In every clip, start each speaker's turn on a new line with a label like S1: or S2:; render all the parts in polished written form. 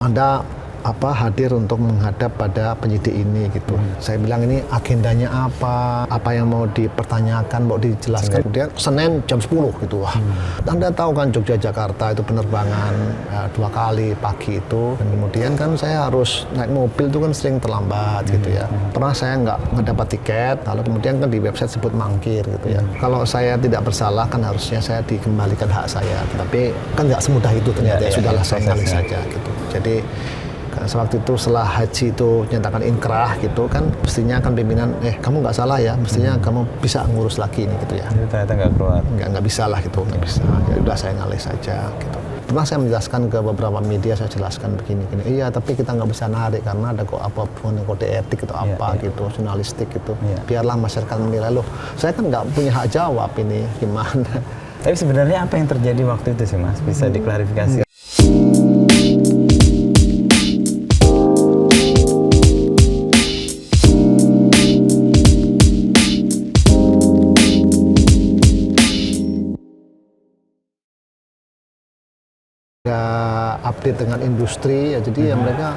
S1: Anda hadir untuk menghadap pada penyidik ini gitu. Saya bilang ini agendanya apa yang mau dipertanyakan, mau dijelaskan. Kemudian Senin jam 10 gitu. Wah, Anda tahu kan Jogja Jakarta itu penerbangan 2 kali pagi itu. Dan kemudian kan saya harus naik mobil itu kan sering terlambat gitu ya. Pernah saya nggak dapat tiket, lalu kemudian kan di website sebut mangkir gitu ya. Kalau saya tidak bersalah kan harusnya saya dikembalikan hak saya. Tapi kan nggak semudah itu ternyata. Sudahlah saya ngalih saja gitu. Jadi sewaktu itu setelah haji itu nyatakan inkrah gitu kan, mestinya kan pimpinan kamu nggak salah ya, mestinya kamu bisa ngurus lagi ini gitu ya.
S2: Jadi ternyata nggak keluar.
S1: Nggak bisa lah gitu, nggak bisa. Ya udah saya ngalih saja gitu. Pernah saya menjelaskan ke beberapa media, saya jelaskan begini. Iya, tapi kita nggak bisa narik karena ada kode etik atau apa gitu, jurnalistik gitu. Biarlah masyarakat menilai. Loh, saya kan nggak punya hak jawab ini gimana.
S2: Tapi sebenarnya apa yang terjadi waktu itu sih Mas? Bisa diklarifikasi?
S1: Update dengan industri ya, jadi ya mereka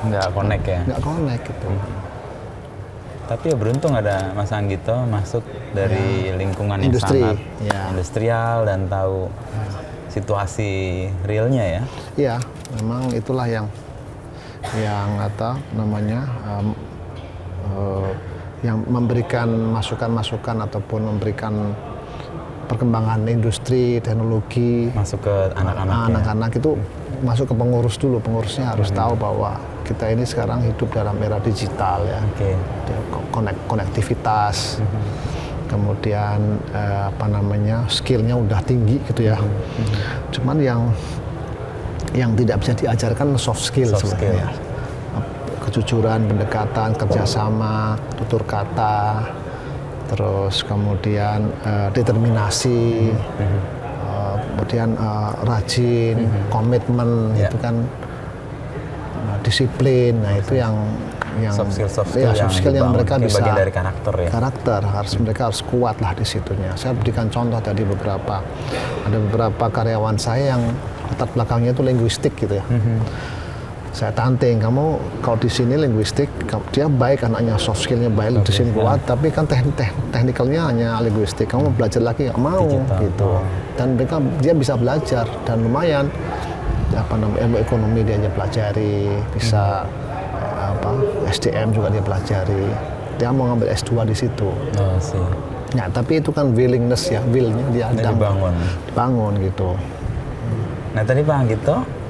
S2: nggak connect ya?
S1: Nggak connect gitu.
S2: Tapi ya beruntung ada Mas Anggito masuk dari lingkungan yang
S1: industri,
S2: sangat industrial dan tahu situasi realnya ya?
S1: Iya, memang itulah yang yang memberikan masukan-masukan ataupun memberikan perkembangan industri, teknologi
S2: masuk ke anak-anak
S1: itu masuk ke pengurus dulu. Pengurusnya harus tahu bahwa kita ini sekarang hidup dalam era digital ya. Konektivitas. Kemudian skillnya udah tinggi gitu ya. Cuman yang tidak bisa diajarkan soft skill sebenarnya. Kejujuran, pendekatan, kerjasama, tutur kata, terus kemudian determinasi, kemudian rajin, komitmen, itu kan disiplin. Nah itu yang
S2: soft skill yang
S1: mereka bisa
S2: bagian dari karakter
S1: mereka harus kuat lah di situnya. Saya berikan contoh tadi ada beberapa karyawan saya yang latar belakangnya itu linguistik gitu ya. Saya tantang, kamu kalau di sini linguistik, dia baik anaknya, soft skillnya baik, di sini kuat, tapi kan teknikalnya hanya linguistik. Kamu belajar lagi nggak mau gitu. Dan dia bisa belajar dan lumayan. Ilmu ekonomi dia pelajari, bisa SDM juga dia pelajari. Dia mau ngambil S2 di situ. Nah, tapi itu kan willingness ya, willnya dia dibangun gitu.
S2: Nah tadi Pak Anggito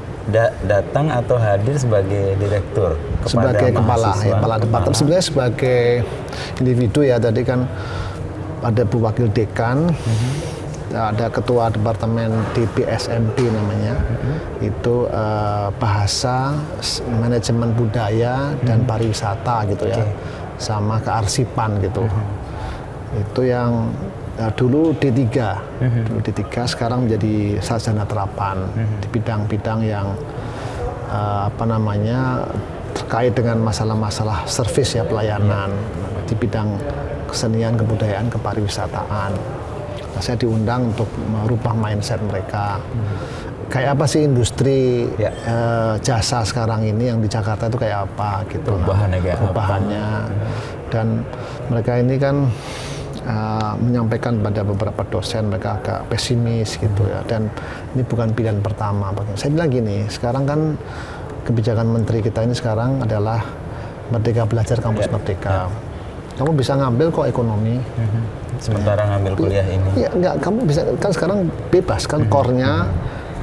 S2: datang atau hadir sebagai direktur
S1: sebagai kepala departemen, sebenarnya sebagai individu ya. Tadi kan ada Bu Wakil Dekan, ada ketua departemen di BSMP namanya, itu bahasa, manajemen budaya dan pariwisata gitu ya, sama kearsipan gitu. Itu yang dulu D3, sekarang menjadi sarjana terapan di bidang-bidang yang terkait dengan masalah-masalah servis ya, pelayanan di bidang kesenian, kebudayaan, kepariwisataan. Nah, saya diundang untuk merubah mindset mereka. Kayak apa sih industri jasa sekarang ini yang di Jakarta itu kayak apa gitu. Perubahannya. Dan mereka ini kan menyampaikan pada beberapa dosen, mereka agak pesimis gitu ya, dan ini bukan pilihan pertama. Saya bilang gini, sekarang kan kebijakan menteri kita ini sekarang adalah Merdeka Belajar Kampus Merdeka. Kamu bisa ngambil kok ekonomi,
S2: sementara ngambil kuliah ini.
S1: Ya enggak, kamu bisa kan sekarang bebas kan, core-nya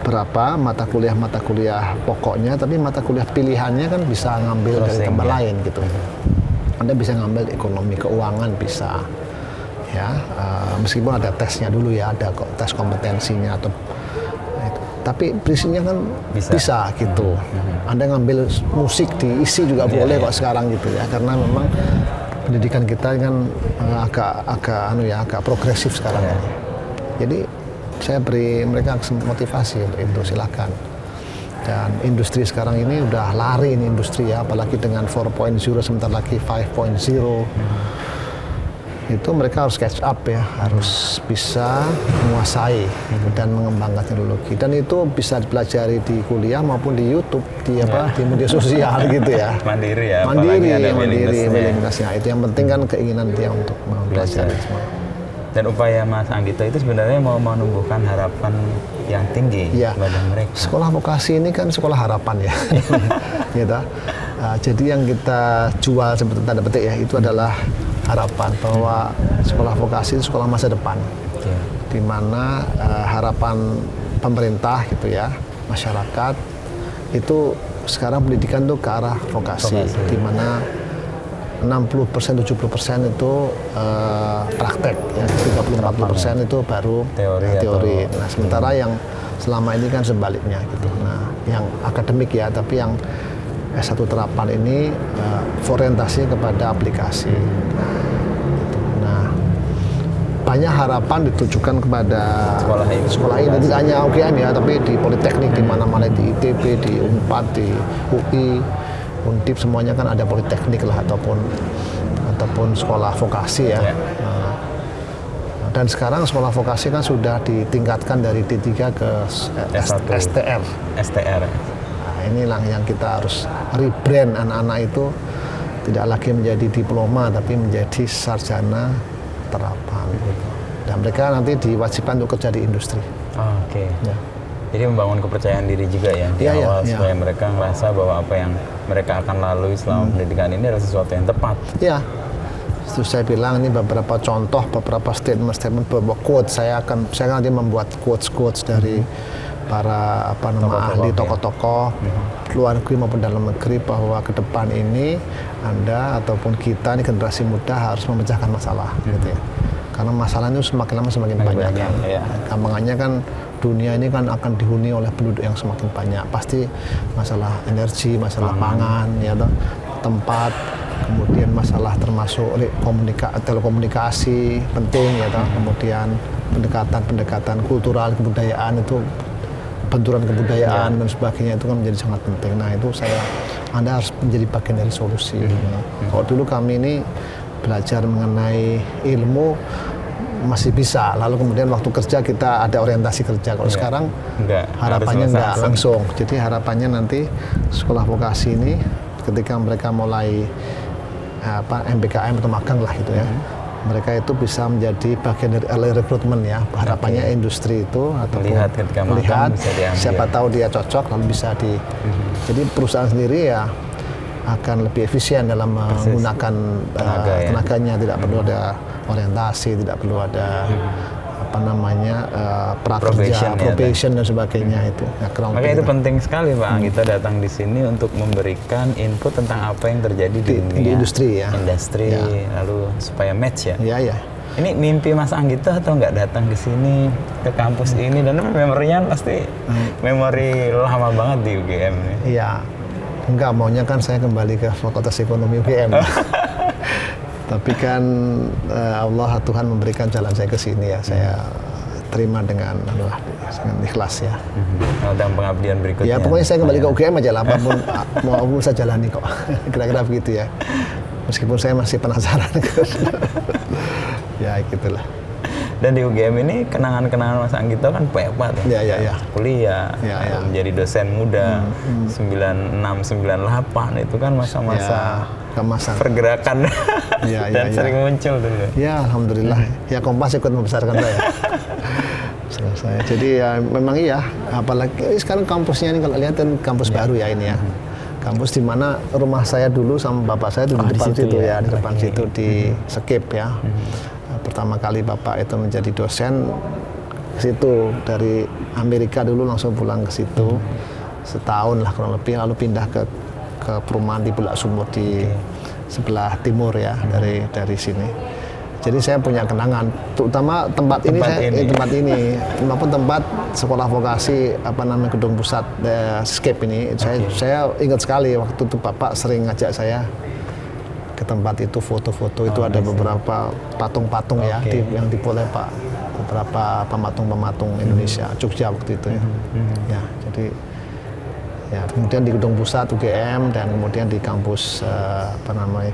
S1: berapa mata kuliah pokoknya, tapi mata kuliah pilihannya kan bisa ngambil dari tempat lain gitu. Anda bisa ngambil ekonomi, keuangan bisa. Ya, meskipun ada tesnya dulu ya, ada tes kompetensinya atau itu. Tapi prinsipnya kan bisa gitu. Anda ngambil musik diisi juga boleh kok sekarang gitu ya, karena memang pendidikan kita kan agak progresif sekarang ini. Jadi saya beri mereka motivasi untuk itu, silakan. Dan industri sekarang ini udah lari ini industri ya, apalagi dengan 4.0 sebentar lagi 5.0. itu mereka harus catch up ya, harus bisa menguasai dan mengembangkan teknologi, dan itu bisa dipelajari di kuliah maupun di YouTube, di di media sosial gitu ya.
S2: Mandiri ya,
S1: mandiri willingness-nya. Itu yang penting kan keinginan dia untuk mempelajari semua.
S2: Dan upaya Mas Anggito itu sebenarnya mau menumbuhkan harapan yang tinggi pada mereka.
S1: Sekolah vokasi ini kan sekolah harapan ya. Gitu. Jadi yang kita jual seperti tanda petik ya, itu adalah harapan bahwa sekolah vokasi itu sekolah masa depan. Di mana harapan pemerintah gitu ya, masyarakat itu sekarang pendidikan tuh ke arah vokasi. Di mana 60%, 70% itu praktek, ya. 30-40% itu baru teori. Nah, sementara yang selama ini kan sebaliknya gitu. Nah, yang akademik ya, tapi yang S1 terapan ini orientasi kepada aplikasi. Nah, banyak harapan ditujukan kepada sekolah ini. Tidak hanya UGM ya, tapi di Politeknik, di mana-mana, di ITB, di Unpad, di UI, Undip, semuanya kan ada politeknik lah ataupun sekolah vokasi ya. Dan sekarang sekolah vokasi kan sudah ditingkatkan dari D3 ke STR. Nah, inilah yang kita harus rebrand anak-anak itu, tidak lagi menjadi diploma tapi menjadi sarjana terapan. Dan mereka nanti diwajibkan untuk kerja di industri.
S2: Oke. Ya. Jadi membangun kepercayaan diri juga ya di awal supaya mereka ngerasa bahwa apa yang mereka akan lalui selama pendidikan ini adalah sesuatu yang tepat.
S1: Iya. Itu saya bilang ini beberapa contoh, beberapa statement, beberapa quote. Saya akan nanti membuat quotes dari para ahli tokoh-tokoh luar negeri maupun dalam negeri bahwa ke depan ini Anda ataupun kita ini generasi muda harus memecahkan masalah gitu ya. Karena masalahnya semakin lama semakin banyak kan. Gampangannya kan dunia ini kan akan dihuni oleh penduduk yang semakin banyak. Pasti masalah energi, masalah pangan, ya toh, tempat, kemudian masalah termasuk telekomunikasi penting, ya toh, kemudian pendekatan kultural, kebudayaan itu, benturan kebudayaan dan sebagainya itu kan menjadi sangat penting. Nah itu Anda harus menjadi bagian dari solusi. Kalau dulu kami ini belajar mengenai ilmu masih bisa, lalu kemudian waktu kerja kita ada orientasi kerja. Kalau sekarang harapannya enggak langsung. Jadi harapannya nanti sekolah vokasi ini ketika mereka mulai MBKM atau magang lah gitu ya, mereka itu bisa menjadi bagian dari early recruitment ya. Harapannya industri itu atau melihat siapa tahu dia cocok lalu bisa jadi perusahaan sendiri ya akan lebih efisien dalam menggunakan tenaganya, tidak perlu ada orientasi, tidak perlu ada prakerja, probation dan sebagainya itu.
S2: Makanya itu penting sekali Pak kita datang di sini untuk memberikan input tentang apa yang terjadi di
S1: industri ya.
S2: Lalu supaya match ya.
S1: Iya.
S2: Ini mimpi Mas Anggito atau nggak datang ke sini ke kampus ini, dan memorinya pasti memori lama banget di UGM ini.
S1: Iya. Enggak, maunya kan saya kembali ke Fakultas Ekonomi UGM. Tapi kan Allah, Tuhan memberikan jalan saya ke sini ya. Saya terima dengan ikhlas ya.
S2: Dan pengabdian berikutnya.
S1: Ya pokoknya saya kembali ke UGM aja lah, apapun mau saya jalani kok. Kira-kira begitu ya. Meskipun saya masih penasaran. Ya gitulah.
S2: Dan di UGM ini kenangan-kenangan Mas Anggito kan banyak banget.
S1: Iya.
S2: Kuliah, menjadi dosen muda, 96, 98 itu kan masa-masa pergerakan dan sering muncul dulu.
S1: Ya alhamdulillah. Ya Kompas ikut membesarkan saya. Jadi ya memang iya. Apalagi sekarang kampusnya ini kalau lihat kan kampus baru ya ini ya. Kampus di mana rumah saya dulu sama bapak saya itu di depan situ ya, di depan situ di Skip ya. Pertama kali bapak itu menjadi dosen ke situ, dari Amerika dulu langsung pulang ke situ setahun lah kurang lebih, lalu pindah ke perumahan di Bulak Sumur di sebelah timur ya dari sini. Jadi saya punya kenangan, terutama tempat ini maupun tempat sekolah vokasi gedung pusat Skip ini. Saya ingat sekali waktu itu bapak sering ngajak saya ke tempat itu, foto-foto itu ada beberapa patung-patung ya yang dibuat Pak, beberapa pematung-pematung Indonesia, Jogja waktu itu ya. Ya, jadi Ya, kemudian di gedung pusat UGM dan kemudian di kampus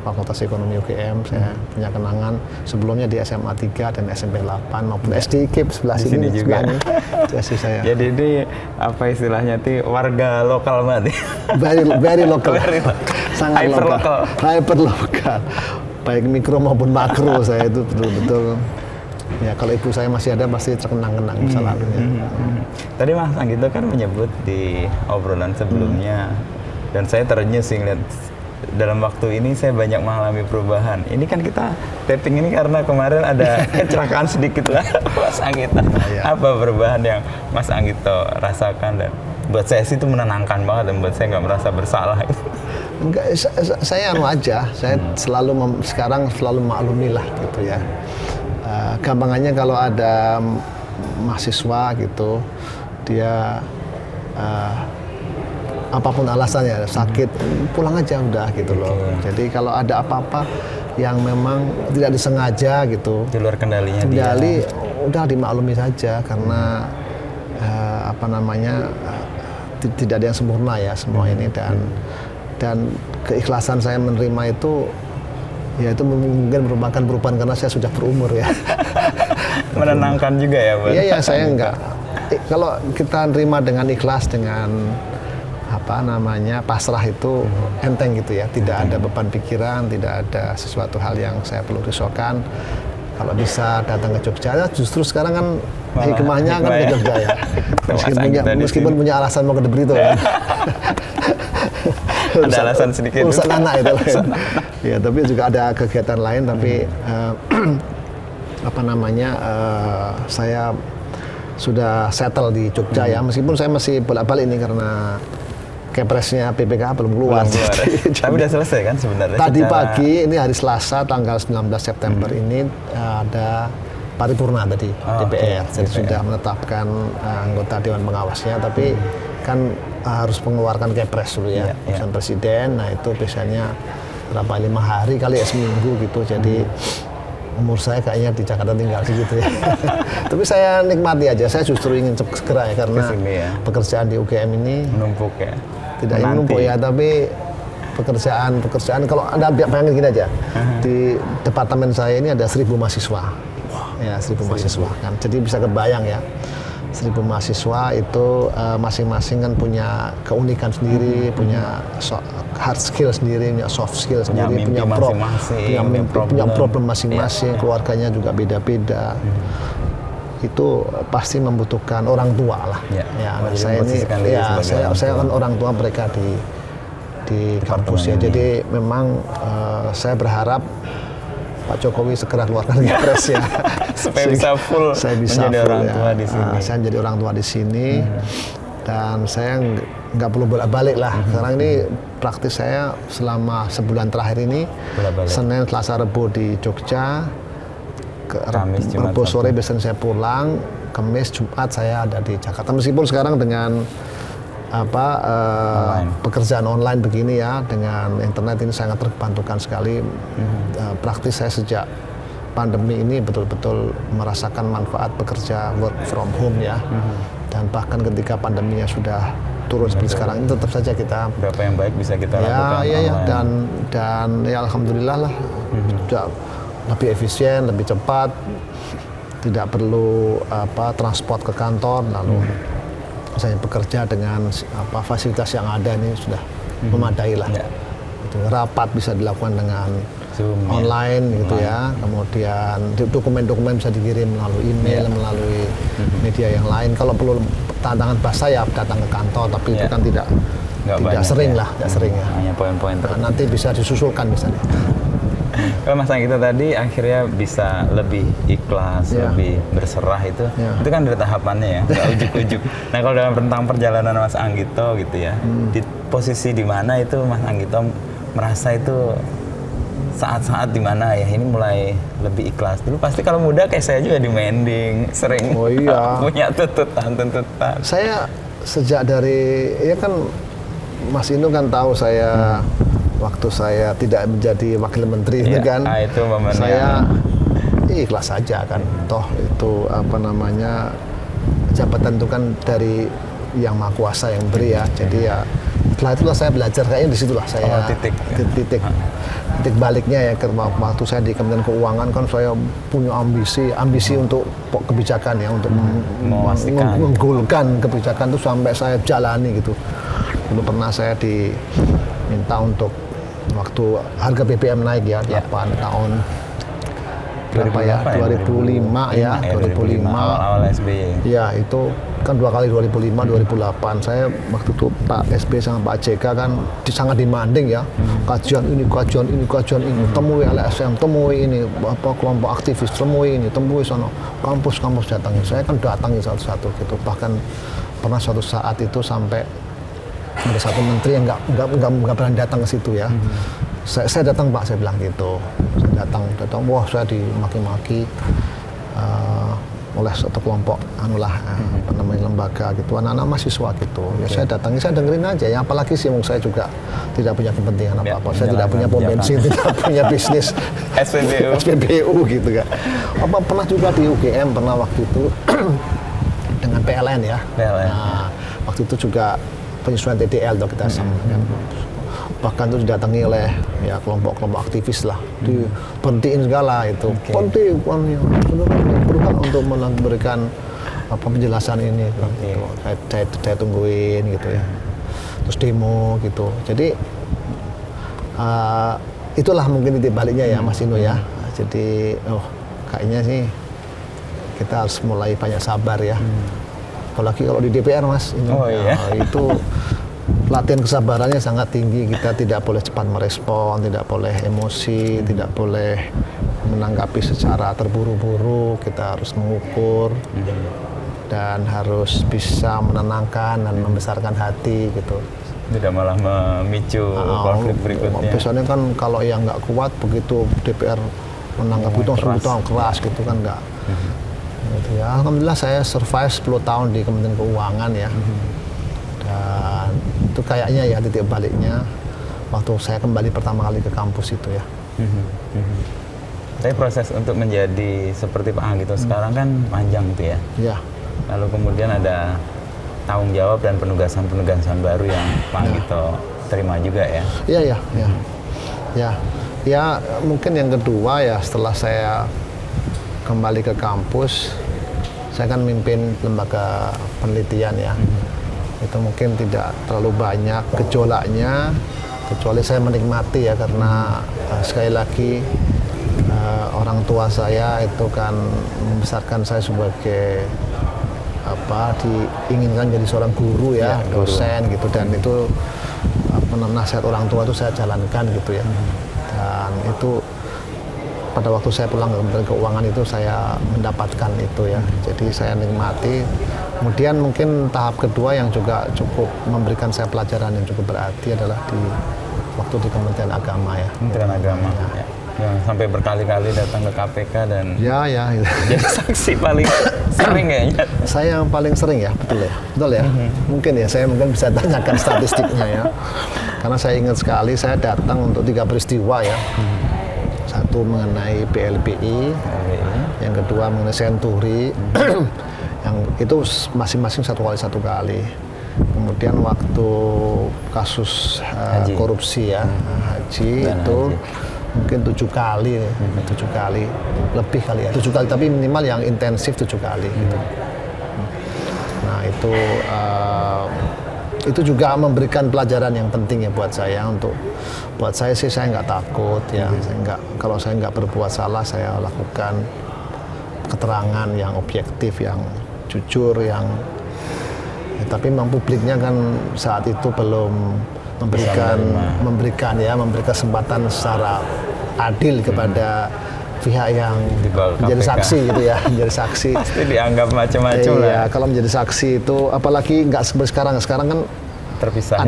S1: Fakultas Ekonomi UGM saya punya kenangan sebelumnya di SMA 3 dan SMP 8 maupun SD IKIP sebelah
S2: di
S1: sini
S2: juga.
S1: Jadi saya.
S2: Jadi ini apa istilahnya warga lokal banget.
S1: Very local. Sangat
S2: hyper
S1: lokal. Baik mikro maupun makro saya itu betul-betul. Ya kalau ibu saya masih ada pasti terkenang-kenang masa lalunya.
S2: Tadi Mas Anggito kan menyebut di obrolan sebelumnya dan saya terenyuh sih ngeliat dalam waktu ini saya banyak mengalami perubahan. Ini kan kita taping ini karena kemarin ada kecelakaan sedikit lah Mas Anggito. Apa perubahan yang Mas Anggito rasakan dan buat saya sih itu menenangkan banget dan buat saya nggak merasa bersalah.
S1: Enggak, saya aja. Saya sekarang selalu maklumi lah gitu ya. Gampangannya kalau ada mahasiswa gitu, dia apapun alasannya, sakit, pulang aja udah gitu loh. Jadi kalau ada apa-apa yang memang tidak disengaja gitu,
S2: di luar kendalinya
S1: udah dimaklumi saja karena tidak ada yang sempurna ya semua ini dan keikhlasan saya menerima itu. Ya itu mungkin merupakan perubahan karena saya sudah berumur ya.
S2: Menenangkan juga ya, Bang?
S1: Iya, saya enggak. Kalau kita terima dengan ikhlas, dengan pasrah itu enteng gitu ya. Tidak ada beban pikiran, tidak ada sesuatu hal yang saya perlu risaukan. Kalau bisa datang ke Jogja, justru sekarang kan hikmahnya kan ke Jogja ya. Meskipun punya alasan mau ke Debrito ya.
S2: Ada alasan sedikit.
S1: Urusan anak itu lain. Ya, tapi juga ada kegiatan lain. Tapi saya sudah settle di Jogja ya. Meskipun saya masih bolak-balik ini karena Kepresnya PPK belum keluar.
S2: Tapi udah selesai kan sebenarnya?
S1: Tadi pagi, ini hari Selasa tanggal 19 September ini ada paripurna tadi DPR. Jadi sudah menetapkan anggota Dewan Pengawasnya, tapi kan harus mengeluarkan Kepres dulu ya, keputusan Presiden. Nah itu biasanya berapa 5 hari kali ya seminggu gitu. Jadi umur saya kayaknya di Jakarta tinggal segitu ya. Tapi saya nikmati aja. Saya justru ingin segera ya karena pekerjaan di UGM ini
S2: menumpuk ya.
S1: Tidak ingin menumpuk ya, tapi pekerjaan kalau Anda bayangin gini aja. Di departemen saya ini ada 1.000 mahasiswa. Ya, 1.000 mahasiswa kan. Jadi bisa kebayang ya. 1.000 mahasiswa itu masing-masing kan punya keunikan sendiri, punya hard skill sendiri, punya soft skill sendiri, punya problem masing-masing, keluarganya juga beda-beda. Itu pasti membutuhkan orang tua lah. Anak saya ini, saya kan orang tua mereka di kampus ya. Jadi memang saya berharap Pak Jokowi segera keluarkan Kepres ya.
S2: Supaya bisa full menjadi orang tua di sini.
S1: Saya menjadi orang tua di sini dan saya nggak perlu bolak-balik lah. Sekarang ini praktis saya selama sebulan terakhir ini Senin, Selasa, Rabu di Jogja. Rabu sore biasanya saya pulang, Kamis, Jumat saya ada di Jakarta. Meskipun sekarang dengan pekerjaan online begini ya, dengan internet ini sangat terbantukan sekali. Praktis saya sejak pandemi ini betul-betul merasakan manfaat bekerja work from home ya. Dan bahkan ketika pandeminya sudah turun seperti sekarang ini tetap saja kita
S2: berapa yang baik bisa kita lakukan
S1: dan ya alhamdulillah lah sudah lebih efisien, lebih cepat, tidak perlu transport ke kantor, lalu saya bekerja dengan fasilitas yang ada ini sudah memadai lah. Rapat bisa dilakukan dengan Zoom, online gitu ya. Kemudian dokumen-dokumen bisa dikirim melalui email, melalui media yang lain. Kalau perlu tantangan bahasa ya datang ke kantor, tapi itu kan tidak sering lah, tidak sering ya.
S2: Hanya poin-poin
S1: nanti bisa disusulkan misalnya.
S2: Kalau Mas Anggito tadi akhirnya bisa lebih ikhlas, lebih berserah itu kan dari tahapannya ya, nggak ujuk-ujuk. Nah kalau dalam tentang perjalanan Mas Anggito gitu ya, di posisi di mana itu Mas Anggito merasa itu saat-saat di mana ya ini mulai lebih ikhlas. Dulu pasti kalau muda kayak saya juga demanding, sering punya tuntutan.
S1: Saya sejak dari ya kan Mas Inu kan tahu saya waktu saya tidak menjadi wakil menteri itu kan,
S2: itu
S1: saya ikhlas saja kan. Toh itu jabatan itu kan dari yang Maha Kuasa yang beri ya. Jadi ya setelah itulah saya belajar, kayaknya disitulah saya titik baliknya ya, waktu saya di Kementerian Keuangan kan saya punya ambisi untuk kebijakan ya, untuk menggolkan kebijakan itu sampai saya jalani gitu. Dulu pernah saya diminta untuk waktu harga BBM naik ya, 8 tahun berapa ya, 2005 ya, 2005
S2: awal SBY.
S1: Ya, itu kan 2 kali, 2005, 2008. Saya waktu itu Pak SBY sama Pak JK kan sangat demanding ya. Kajian ini, temui LSM, temui ini apa kelompok aktivis, temui ini, temui sono, kampus-kampus datangi. Saya kan datangi satu-satu gitu. Bahkan pernah suatu saat itu sampai ada satu menteri yang nggak berani datang ke situ ya. Saya datang Pak, saya bilang gitu. Saya datang, wah saya dimaki-maki oleh satu kelompok apa namanya, lembaga gitu, anak-anak mahasiswa gitu. Ya saya datangi, saya dengerin aja ya, apalagi sih saya juga tidak punya kepentingan apa-apa. Saya tidak punya pom bensin, tidak punya bisnis SPBU gitu kan. Apa pernah juga di UGM, pernah waktu itu dengan PLN ya. Nah, waktu itu juga penyesuaian TDL tuh kita sama kan. Bahkan itu didatangi oleh ya kelompok-kelompok aktivis lah, diberhentiin segala itu. Berhenti, berhak untuk memberikan apa penjelasan ini. Gitu. Saya tungguin gitu ya. Terus demo gitu. Jadi itulah mungkin titik baliknya ya Mas Ino ya. Jadi kayaknya sih kita harus mulai banyak sabar ya. Apalagi kalau di DPR Mas Ino, itu latihan kesabarannya sangat tinggi. Kita tidak boleh cepat merespon, tidak boleh emosi, tidak boleh menanggapi secara terburu-buru. Kita harus mengukur dan harus bisa menenangkan dan membesarkan hati gitu.
S2: Tidak malah memicu konflik berikutnya.
S1: Biasanya kan kalau yang nggak kuat begitu DPR menanggapi itu langsung keras gitu kan nggak. Gitu ya. Alhamdulillah saya survive 10 tahun di Kementerian Keuangan ya. Dan itu kayaknya ya titik baliknya waktu saya kembali pertama kali ke kampus itu ya.
S2: Tapi proses untuk menjadi seperti Pak Anggito sekarang kan panjang tuh ya.
S1: Iya.
S2: Lalu kemudian ada tanggung jawab dan penugasan baru yang Pak Anggito terima juga ya.
S1: Iya. Ya mungkin yang kedua ya, setelah saya kembali ke kampus, saya kan mimpin lembaga penelitian ya. Itu mungkin tidak terlalu banyak gejolaknya, kecuali saya menikmati ya, karena sekali lagi orang tua saya itu kan membesarkan saya sebagai diinginkan jadi seorang guru ya, dosen gitu, dan itu nasihat orang tua itu saya jalankan gitu ya. Dan itu pada waktu saya pulang ke Kementerian Keuangan itu saya mendapatkan itu ya, jadi saya nikmati. Kemudian mungkin tahap kedua yang juga cukup memberikan saya pelajaran yang cukup berarti adalah waktu di Kementerian Agama ya.
S2: Kementerian Agama ya. Yang sampai berkali-kali datang ke KPK dan jadi saksi paling sering kayaknya.
S1: Saya yang paling sering ya, betul ya. Mungkin ya, saya mungkin bisa tanyakan statistiknya ya. Karena saya ingat sekali saya datang untuk 3 peristiwa ya. Satu mengenai BLBI, yang kedua mengenai Senturi, yang itu masing-masing 1 kali. Kemudian waktu kasus korupsi ya, haji itu mungkin 7 kali, 7 kali lebih kali ya, 7 kali, tapi minimal yang intensif 7 kali gitu. Nah itu juga memberikan pelajaran yang penting ya buat saya. Buat saya sih, saya nggak takut ya. Kalau saya nggak berbuat salah, saya lakukan keterangan yang objektif, yang jujur, tapi memang publiknya kan saat itu belum memberikan kesempatan secara adil kepada pihak yang menjadi saksi gitu ya, menjadi saksi.
S2: Pasti dianggap macam-macam lah.
S1: Iya, kalau menjadi saksi itu apalagi nggak seperti sekarang kan
S2: terpisah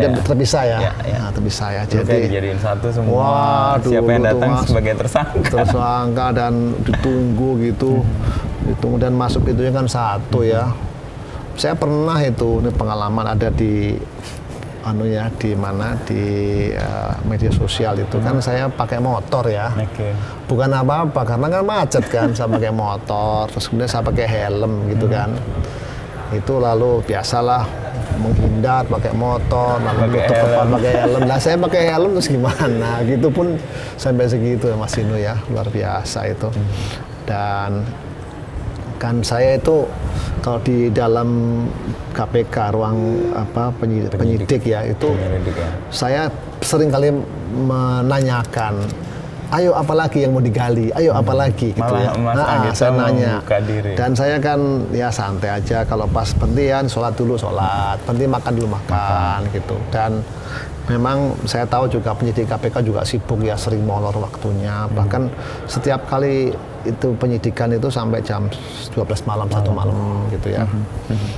S1: ya. Nah, terpisah ya.
S2: Jadi dijadiin satu semua. Siapa yang datang sebagai tersangka
S1: dan ditunggu gitu. Kemudian masuk itu kan satu ya. Saya pernah itu, ini pengalaman ada di media sosial itu kan saya pakai motor ya. Bukan apa-apa karena kan macet kan, saya pakai motor, terus kemudian saya pakai helm gitu kan. Itu lalu biasalah menghindar pakai motor, lalu nutup kepala pakai helm. Nah saya pakai helm terus gimana? Gitu pun sampai segitu ya Mas Inu ya, luar biasa itu. Dan kan saya itu kalau di dalam KPK ruang penyidik ya itu saya sering kali menanyakan, ayo apalagi yang mau digali, ayo apalagi gitu ya. Saya nanya. Dan saya kan ya santai aja, kalau pas penting sholat dulu sholat, penting makan dulu makan gitu. Dan memang saya tahu juga penyidik KPK juga sibuk ya, sering molor waktunya. Bahkan setiap kali itu penyidikan itu sampai jam 12 malam, 1 malam gitu ya.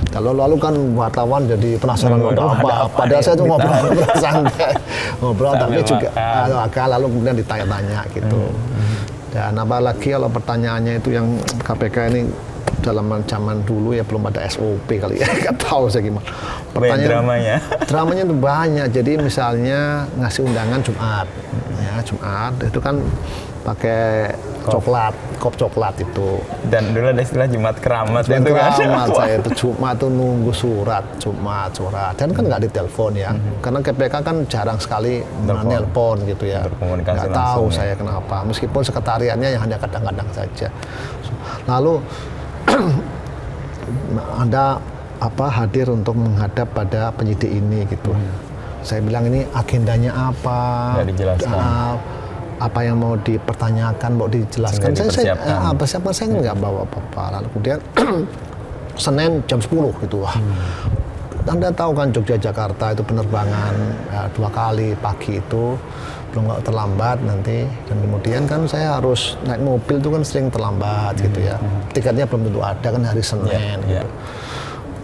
S1: Kalau lalu kan wartawan jadi penasaran ada apa. Padahal saya tuh ngobrol santai, ngobrol tapi juga lalu kemudian ditanya-tanya gitu. Dan apalagi kalau pertanyaannya itu yang KPK ini dalam zaman dulu ya belum ada SOP kali ya, nggak tahu saya gimana. Dramanya itu banyak. Jadi misalnya ngasih undangan Jumat, ya Jumat itu kan pakai coklat, kop coklat itu.
S2: Dan dulu ada istilah Jumat keramat
S1: itu kan. Keramat saya itu Jumat tuh nunggu surat. Dan kan nggak ditelepon ya, karena KPK kan jarang sekali menelpon gitu ya. Nggak tahu saya kenapa, meskipun sekretariatnya yang hanya kadang-kadang saja. Lalu Anda hadir untuk menghadap pada penyidik ini gitu. Saya bilang ini agendanya apa?
S2: Nggak dijelaskan.
S1: Apa yang mau dipertanyakan, mau dijelaskan. Saya persiapan saya nggak bawa apa-apa. Lalu kemudian Senin jam 10 gitu. Anda tahu kan Jogja Jakarta itu penerbangan 2 kali pagi itu belum nggak terlambat nanti, dan kemudian kan saya harus naik mobil itu kan sering terlambat gitu ya. Tiketnya belum tentu ada kan hari Senin gitu.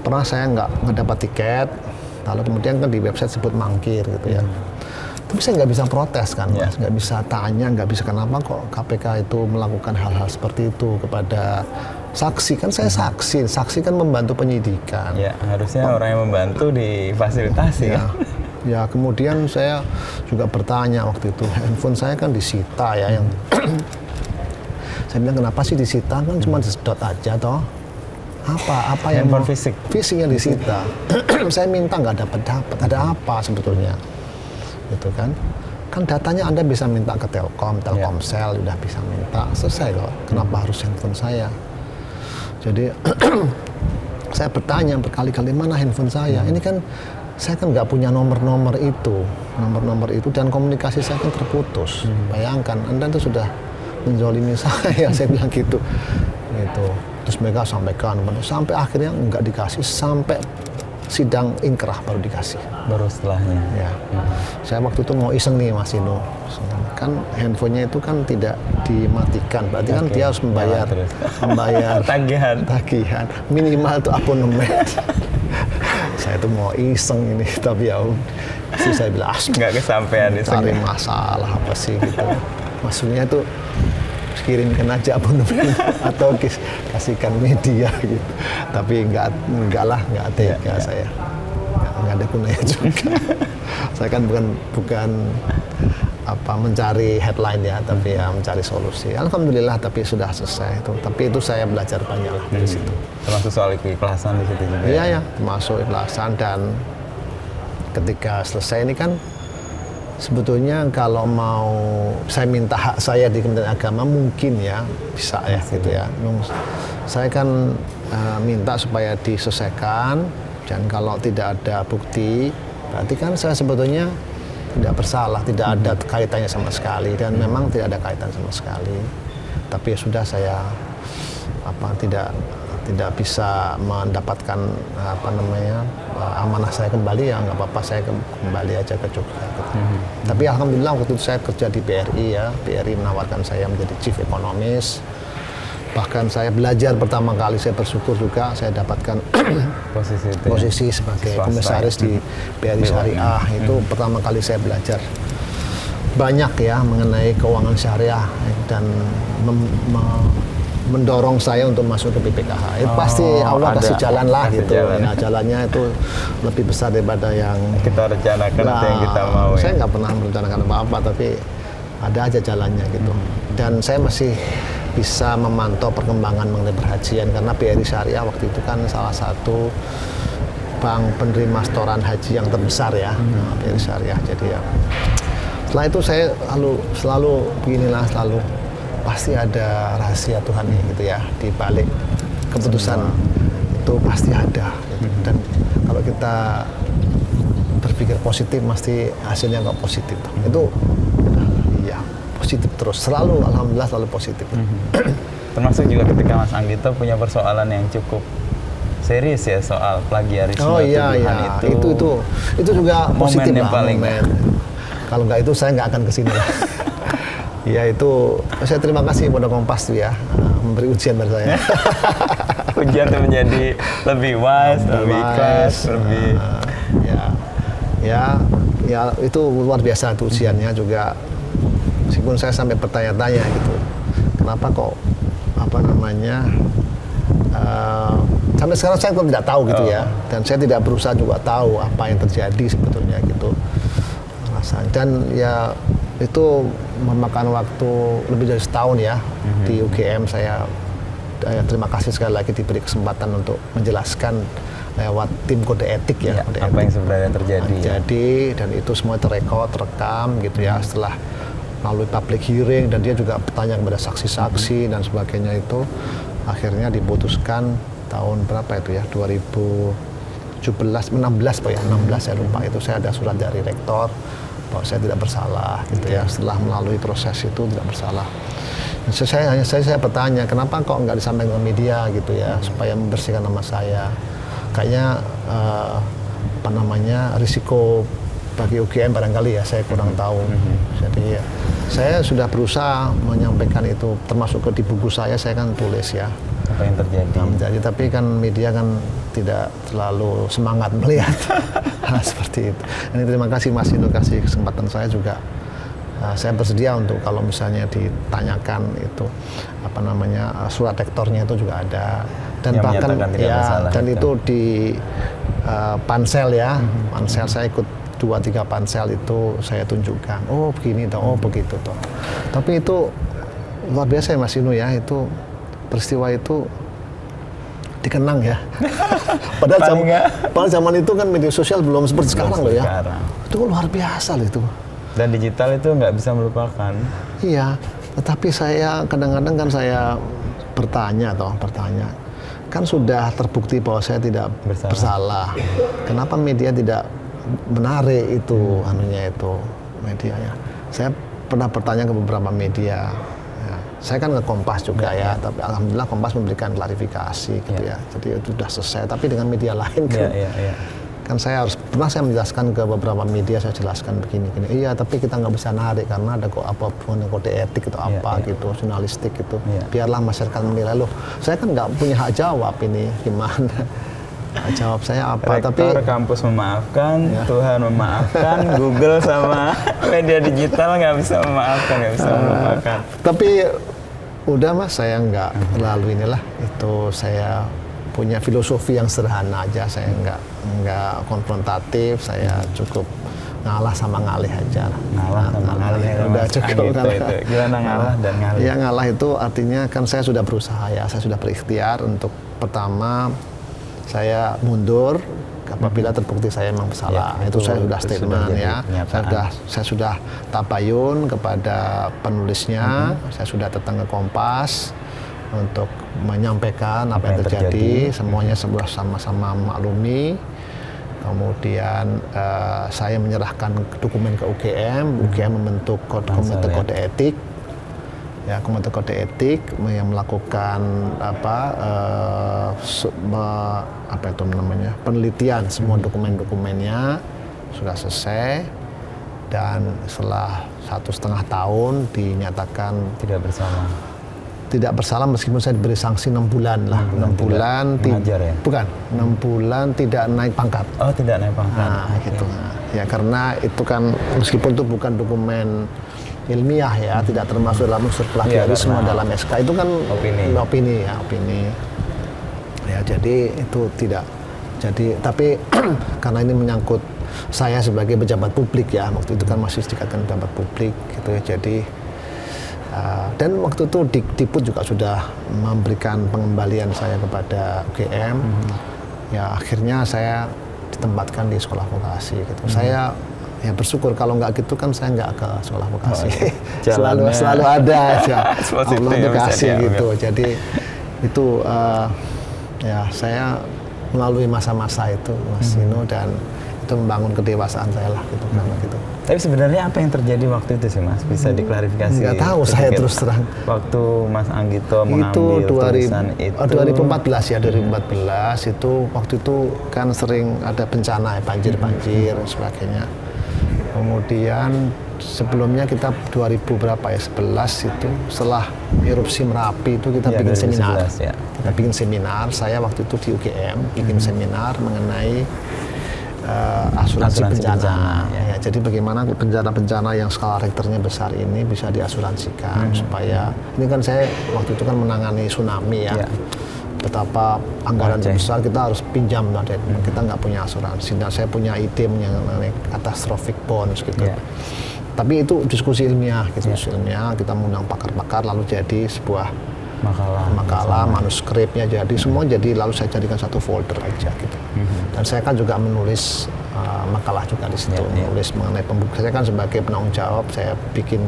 S1: Pernah saya nggak dapat tiket, lalu kemudian kan di website sebut mangkir gitu ya. Tapi saya nggak bisa protes kan, Mas, nggak bisa tanya, nggak bisa kenapa kok KPK itu melakukan hal-hal seperti itu kepada saksi. Kan saya saksi kan membantu penyidikan.
S2: Ya, harusnya orang yang membantu difasilitasi ya.
S1: Ya, kemudian saya juga bertanya waktu itu, handphone saya kan disita ya, yang saya bilang kenapa sih disita, kan cuma disedot aja toh. Apa yang
S2: handphone fisiknya
S1: disita. Saya minta nggak dapat, ada apa sebetulnya? Gitu kan datanya Anda bisa minta ke Telkomsel, udah bisa minta, selesai kok. Kenapa harus handphone saya? Jadi saya bertanya berkali-kali, mana handphone saya? Ini kan saya kan nggak punya nomor-nomor itu dan komunikasi saya kan terputus. Bayangkan Anda itu sudah menzolimi saya bilang gitu. Terus mereka sampaikan, sampai akhirnya nggak dikasih, sampai sidang ingkrah baru dikasih.
S2: Baru setelahnya.
S1: Ya. Saya waktu itu mau iseng nih Mas Ino. Kan handphonenya itu kan tidak dimatikan. Berarti kan dia harus membayar
S2: tagihan
S1: minimal itu abonemen. Saya tuh mau iseng ini, tapi ya saya bilang
S2: nggak kesampean itu.
S1: Cari masalah apa sih gitu. Maksudnya tuh kirimkan aja abonemen atau kasihkan media gitu. Tapi enggak tega saya. Enggak ada gunanya juga. Saya kan bukan mencari headline ya, tapi ya mencari solusi. Alhamdulillah tapi sudah selesai itu. Tapi itu saya belajar banyak lah dari situ.
S2: Termasuk soal keikhlasan di situ juga.
S1: Iya, termasuk ikhlasan. Dan ketika selesai ini kan sebetulnya kalau mau saya minta hak saya di Kementerian Agama mungkin ya bisa ya gitu ya. Saya kan minta supaya diselesaikan, dan kalau tidak ada bukti berarti kan saya sebetulnya tidak bersalah, tidak ada kaitannya sama sekali, dan memang tidak ada kaitan sama sekali. Tapi ya sudah, saya tidak bisa mendapatkan amanah saya kembali, ya nggak apa-apa, saya kembali aja ke Jogja. Tapi alhamdulillah waktu itu saya kerja di BRI ya, BRI menawarkan saya menjadi chief ekonomis. Bahkan saya belajar pertama kali, saya bersyukur juga saya dapatkan posisi sebagai komisaris di BRI Syariah. Itu pertama kali saya belajar banyak ya mengenai keuangan syariah, dan mendorong saya untuk masuk ke BPKH. Itu pasti Allah kasih jalan lah gitu. Nah, jalannya itu lebih besar daripada yang
S2: kita rencanakan atau yang kita mau.
S1: Saya nggak pernah merencanakan apa-apa, tapi ada aja jalannya gitu. Dan saya masih bisa memantau perkembangan mengenai perhajian, karena BRI Syariah waktu itu kan salah satu bank penerima setoran haji yang terbesar ya, BRI Syariah. Jadi ya, setelah itu saya selalu beginilah, selalu pasti ada rahasia Tuhan gitu ya, di balik keputusan itu pasti ada. Dan kalau kita berpikir positif, pasti hasilnya nggak positif. Itu iya, positif terus, selalu, alhamdulillah selalu positif.
S2: Termasuk juga ketika Mas Anggito punya persoalan yang cukup serius ya soal plagiarisme tuduhan itu juga positif lah, momen. Kalau nggak itu saya nggak akan kesini lah. Ya itu, saya terima kasih pada Kompas tuh ya, memberi ujian pada saya. Ujian itu menjadi lebih wise, lebih ikhlas, lebih
S1: ya itu luar biasa tuh ujiannya juga. Meskipun saya sampai bertanya-tanya gitu, kenapa kok sampai sekarang saya tidak tahu gitu ya, dan saya tidak berusaha juga tahu apa yang terjadi sebetulnya gitu. Dan ya itu memakan waktu lebih dari setahun ya di UGM. Saya terima kasih sekali lagi diberi kesempatan untuk menjelaskan lewat tim kode etik ya, kode
S2: apa
S1: etik
S2: yang sebenarnya terjadi.
S1: Dan itu semua terekam gitu ya, setelah melalui public hearing, dan dia juga bertanya kepada saksi-saksi dan sebagainya. Itu akhirnya diputuskan tahun berapa itu ya, 16 Pak ya, 16 saya lupa. Itu saya ada surat dari rektor bahwa saya tidak bersalah gitu ya, setelah melalui proses itu tidak bersalah. Saya bertanya, kenapa kok nggak disampaikan ke media gitu ya, supaya membersihkan nama saya. Kayaknya risiko bagi UGM barangkali ya, saya kurang tahu. Jadi ya, saya sudah berusaha menyampaikan itu, termasuk di buku saya kan tulis ya
S2: apa yang terjadi.
S1: Tapi kan media kan tidak terlalu semangat melihat hal seperti itu. Ini terima kasih Mas Inu kasih kesempatan saya juga. Saya bersedia untuk kalau misalnya ditanyakan itu surat rektornya itu juga ada, dan
S2: yang
S1: bahkan ya, dan itu di pansel ya, pansel saya ikut 2-3 pansel itu saya tunjukkan, oh begini toh, oh begitu toh. Tapi itu luar biasa ya Mas Inu ya, itu peristiwa itu dikenang ya. Padahal zaman itu kan media sosial belum seperti sekarang loh ya. Itu luar biasa loh itu.
S2: Dan digital itu nggak bisa melupakan.
S1: Iya, tetapi saya kadang-kadang kan saya bertanya, kan sudah terbukti bahwa saya tidak bersalah. Kenapa media tidak menarik itu medianya? Saya pernah bertanya ke beberapa media. Ya, saya kan ke Kompas juga ya, tapi alhamdulillah Kompas memberikan klarifikasi gitu ya. Jadi itu sudah selesai. Tapi dengan media lain kan saya pernah menjelaskan ke beberapa media, saya jelaskan begini. Iya, tapi kita nggak bisa narik karena ada kode etik atau gitu, jurnalistik gitu. Biarlah masyarakat menilai. Loh, saya kan nggak punya hak jawab ini, gimana? Jawab saya apa?
S2: Rektor kampus memaafkan, Tuhan memaafkan, Google sama media digital nggak bisa memaafkan, nggak bisa melupakan.
S1: Tapi udah Mas, saya nggak terlalu inilah. Itu saya punya filosofi yang sederhana aja. Saya nggak konfrontatif. Saya cukup ngalah sama ngalih aja.
S2: Ngalah sama ngalih.
S1: Udah cukup ngalah.
S2: Gimana ngalah dan ngalih?
S1: Ya ngalah itu artinya kan saya sudah berusaha ya. Saya sudah berikhtiar untuk pertama saya mundur apabila terbukti saya memang bersalah. Itu saya sudah statement ya. Saya sudah tabayun kepada penulisnya. Saya sudah datang ke Kompas untuk menyampaikan apa yang terjadi. Semuanya sama-sama maklumi. Kemudian saya menyerahkan dokumen ke UGM. UGM membentuk komite kode etik. Ya, komite kode etik yang melakukan penelitian semua dokumen-dokumennya sudah selesai, dan setelah 1,5 tahun dinyatakan tidak bersalah meskipun saya diberi sanksi 6 bulan lah. 6 bulan bukan 6 bulan tidak naik pangkat.
S2: Oh, tidak naik pangkat.
S1: Nah, gitu. Ya, karena itu kan meskipun itu bukan dokumen ilmiah ya, tidak termasuk dalam unsur plagiarisme dalam SK, itu kan opini. Ya, jadi itu tidak. Jadi tapi karena ini menyangkut saya sebagai pejabat publik ya, waktu itu kan masih dikatakan pejabat publik gitu ya. Jadi dan waktu itu Dikbud juga sudah memberikan pengembalian saya kepada UGM. Ya, akhirnya saya ditempatkan di sekolah vokasi gitu. Saya ya bersyukur, kalau nggak gitu kan saya nggak ke sekolah vokasi. Selalu ada aja Allah tuh kasih gitu. Jadi itu ya saya melalui masa-masa itu Mas Dino, dan itu membangun kedewasaan saya lah gitu karena gitu.
S2: Tapi sebenarnya apa yang terjadi waktu itu sih Mas? Bisa diklarifikasi?
S1: Nggak tahu saya terus terang.
S2: Waktu Mas Anggito mengambil
S1: itu
S2: tulisan itu
S1: 2014 ya, 2014 itu waktu itu kan sering ada bencana ya, banjir dan sebagainya. Kemudian sebelumnya kita 2000 berapa ya, 11 itu setelah erupsi Merapi itu kita bikin seminar. Ya. Kita bikin seminar, saya waktu itu di UGM bikin seminar mengenai asuransi bencana. Ya, jadi bagaimana bencana-bencana yang skala Richternya besar ini bisa diasuransikan supaya, ini kan saya waktu itu kan menangani tsunami ya. Betapa anggaran besar kita harus pinjam, kita nggak punya asuransi. Dan saya punya ide mengenai catastrophic bonds gitu. Tapi itu diskusi ilmiah gitu, ilmiah, kita mengundang pakar-pakar lalu jadi sebuah makalah manuskripnya, jadi semua jadi, lalu saya jadikan satu folder aja gitu. Dan saya kan juga menulis makalah juga di situ, menulis mengenai pembuktian. Saya kan sebagai penanggung jawab, saya bikin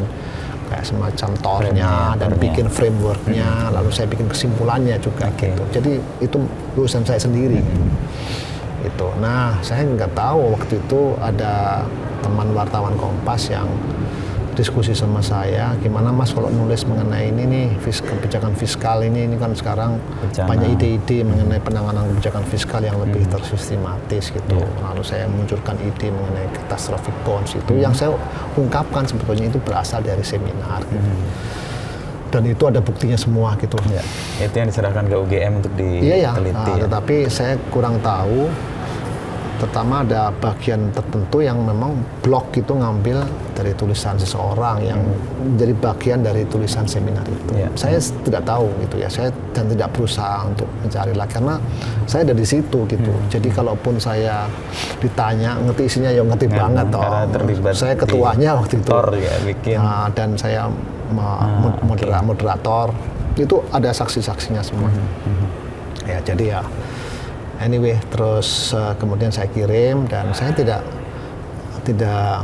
S1: kayak semacam tornya dan bikin frameworknya, lalu saya bikin kesimpulannya juga gitu. Jadi itu tulisan saya sendiri. Itu. Nah, saya nggak tahu waktu itu ada teman wartawan Kompas yang diskusi sama saya, gimana Mas kalau nulis mengenai ini nih, kebijakan fiskal ini kan sekarang banyak ide-ide mengenai penanganan kebijakan fiskal yang lebih tersistematis gitu. Lalu saya munculkan ide mengenai catastrophic bonds itu, yang saya ungkapkan sebetulnya itu berasal dari seminar. Dan itu ada buktinya semua gitu.
S2: Itu yang diserahkan ke UGM untuk diteliti.
S1: Tetapi saya kurang tahu. Pertama ada bagian tertentu yang memang blok itu ngambil dari tulisan seseorang yang menjadi bagian dari tulisan seminar itu. Saya tidak tahu gitu ya, saya dan tidak berusaha untuk mencari lagi karena saya ada di situ gitu. Jadi kalaupun saya ditanya ngerti isinya, ya ngerti banget toh. Saya ketuanya waktu itu. Dan saya moderator. Itu ada saksi-saksinya semua. Ya jadi ya. Anyway, terus kemudian saya kirim dan saya tidak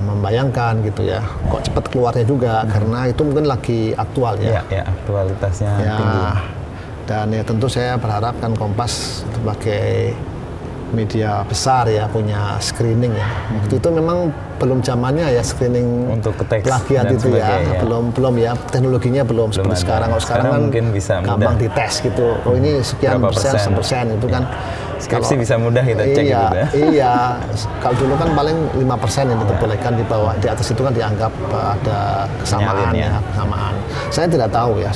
S1: membayangkan gitu ya, kok cepat keluarnya juga karena itu mungkin lagi aktual ya.
S2: Aktualitasnya tinggi.
S1: Dan ya tentu saya berharap kan Kompas sebagai media besar ya punya screening ya. Waktu itu memang belum zamannya ya screening
S2: untuk
S1: plagiat itu ya. Belum ya, teknologinya belum seperti sekarang. Kalau sekarang kan
S2: mungkin bisa
S1: gampang dites gitu. Oh ini sekian persen itu kan.
S2: Skripsi bisa mudah kita cek gitu ya.
S1: Iya, kalau dulu kan paling 5% yang diperbolehkan di bawah, di atas itu kan dianggap ada kesamaan ya, kesamaan. Saya tidak tahu ya,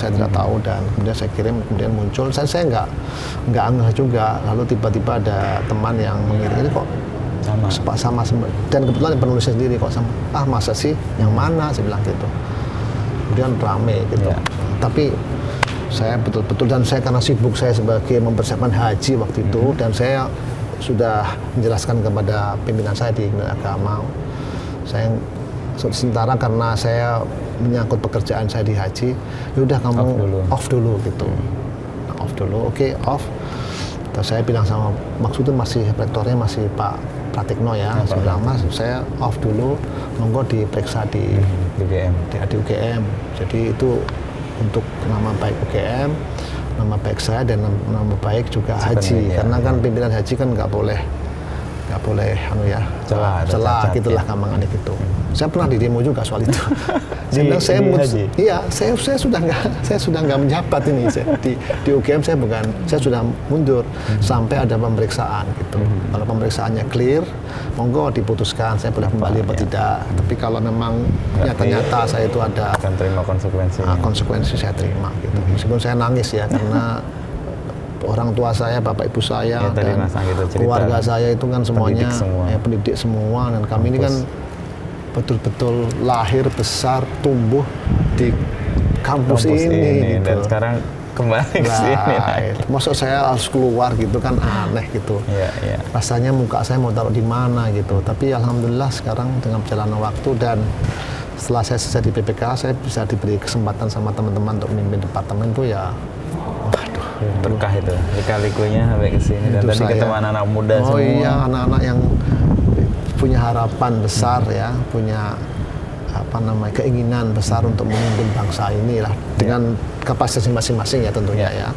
S1: dan kemudian saya kirim, kemudian muncul, saya nggak angeh juga, lalu tiba-tiba ada teman yang mengirim, ini kok sama dan kebetulan penulisnya sendiri kok sama, masa sih, yang mana, saya bilang gitu. Kemudian rame gitu, tapi saya betul-betul, dan saya karena sibuk saya sebagai mempersiapkan haji waktu itu, dan saya sudah menjelaskan kepada pimpinan saya di Kementerian Agama, saya sementara karena saya menyangkut pekerjaan saya di haji, yaudah kamu off dulu gitu. Off dulu, oke, off. Terus saya bilang sama, maksudnya masih rektornya masih Pak Pratikno ya, saya bilang, Mas, saya off dulu, monggo diperiksa di UGM. Jadi itu untuk nama baik UGM, nama baik saya, dan nama baik juga haji. Karena kan pimpinan haji kan nggak boleh celah gitulah gampangannya gitu. Saya pernah di demo juga soal itu. Dia bilang saya sudah nggak menjabat ini di UGM, saya sudah mundur sampai ada pemeriksaan gitu. Kalau pemeriksaannya clear, monggo diputuskan saya boleh kembali atau tidak. Tapi kalau memang ternyata saya itu ada
S2: akan terima
S1: konsekuensi saya terima gitu. Meskipun saya nangis ya karena orang tua saya, bapak ibu saya, dan keluarga saya itu kan semuanya pendidik semua, dan kami ini kan betul-betul lahir, besar, tumbuh di kampus ini gitu.
S2: Dan sekarang kembali ke sini.
S1: Maksud saya harus keluar gitu kan aneh gitu. Rasanya muka saya mau taruh di mana gitu. Tapi alhamdulillah sekarang dengan perjalanan waktu dan setelah saya selesai di PPK, saya bisa diberi kesempatan sama teman-teman untuk memimpin departemen itu ya, waduh.
S2: Berkah itu, lika-likunya sampai ke sini. Dan tadi ketemu anak-anak muda semua.
S1: Oh iya, anak-anak yang punya harapan besar ya, punya keinginan besar untuk memimpin bangsa ini lah dengan kapasitas masing-masing ya tentunya ya.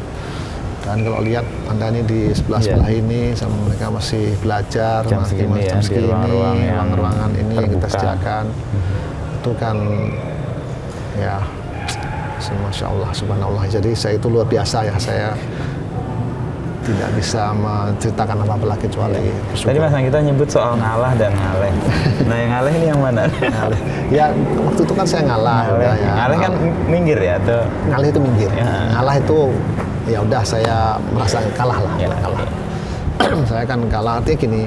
S1: Dan kalau lihat Anda ini di sebelah ini sama mereka masih belajar,
S2: jam segini ya, di
S1: ruang-ruangan ini yang kita sediakan. Itu kan ya, Masya Allah, Subhanallah. Jadi saya itu luar biasa ya, saya tidak bisa menceritakan apa-apa lagi kecuali bersyukur.
S2: Tadi Mas Anggito nyebut soal ngalah dan ngaleh. Nah yang ngaleh ini yang mana?
S1: Ngaleh. Ya waktu itu kan saya ngalah.
S2: Ngaleh kan minggir ya? Atau?
S1: Ngaleh itu minggir. Ya. Ngalah itu ya udah saya merasa kalah lah. Ya, kalah. Saya kan kalah, artinya gini,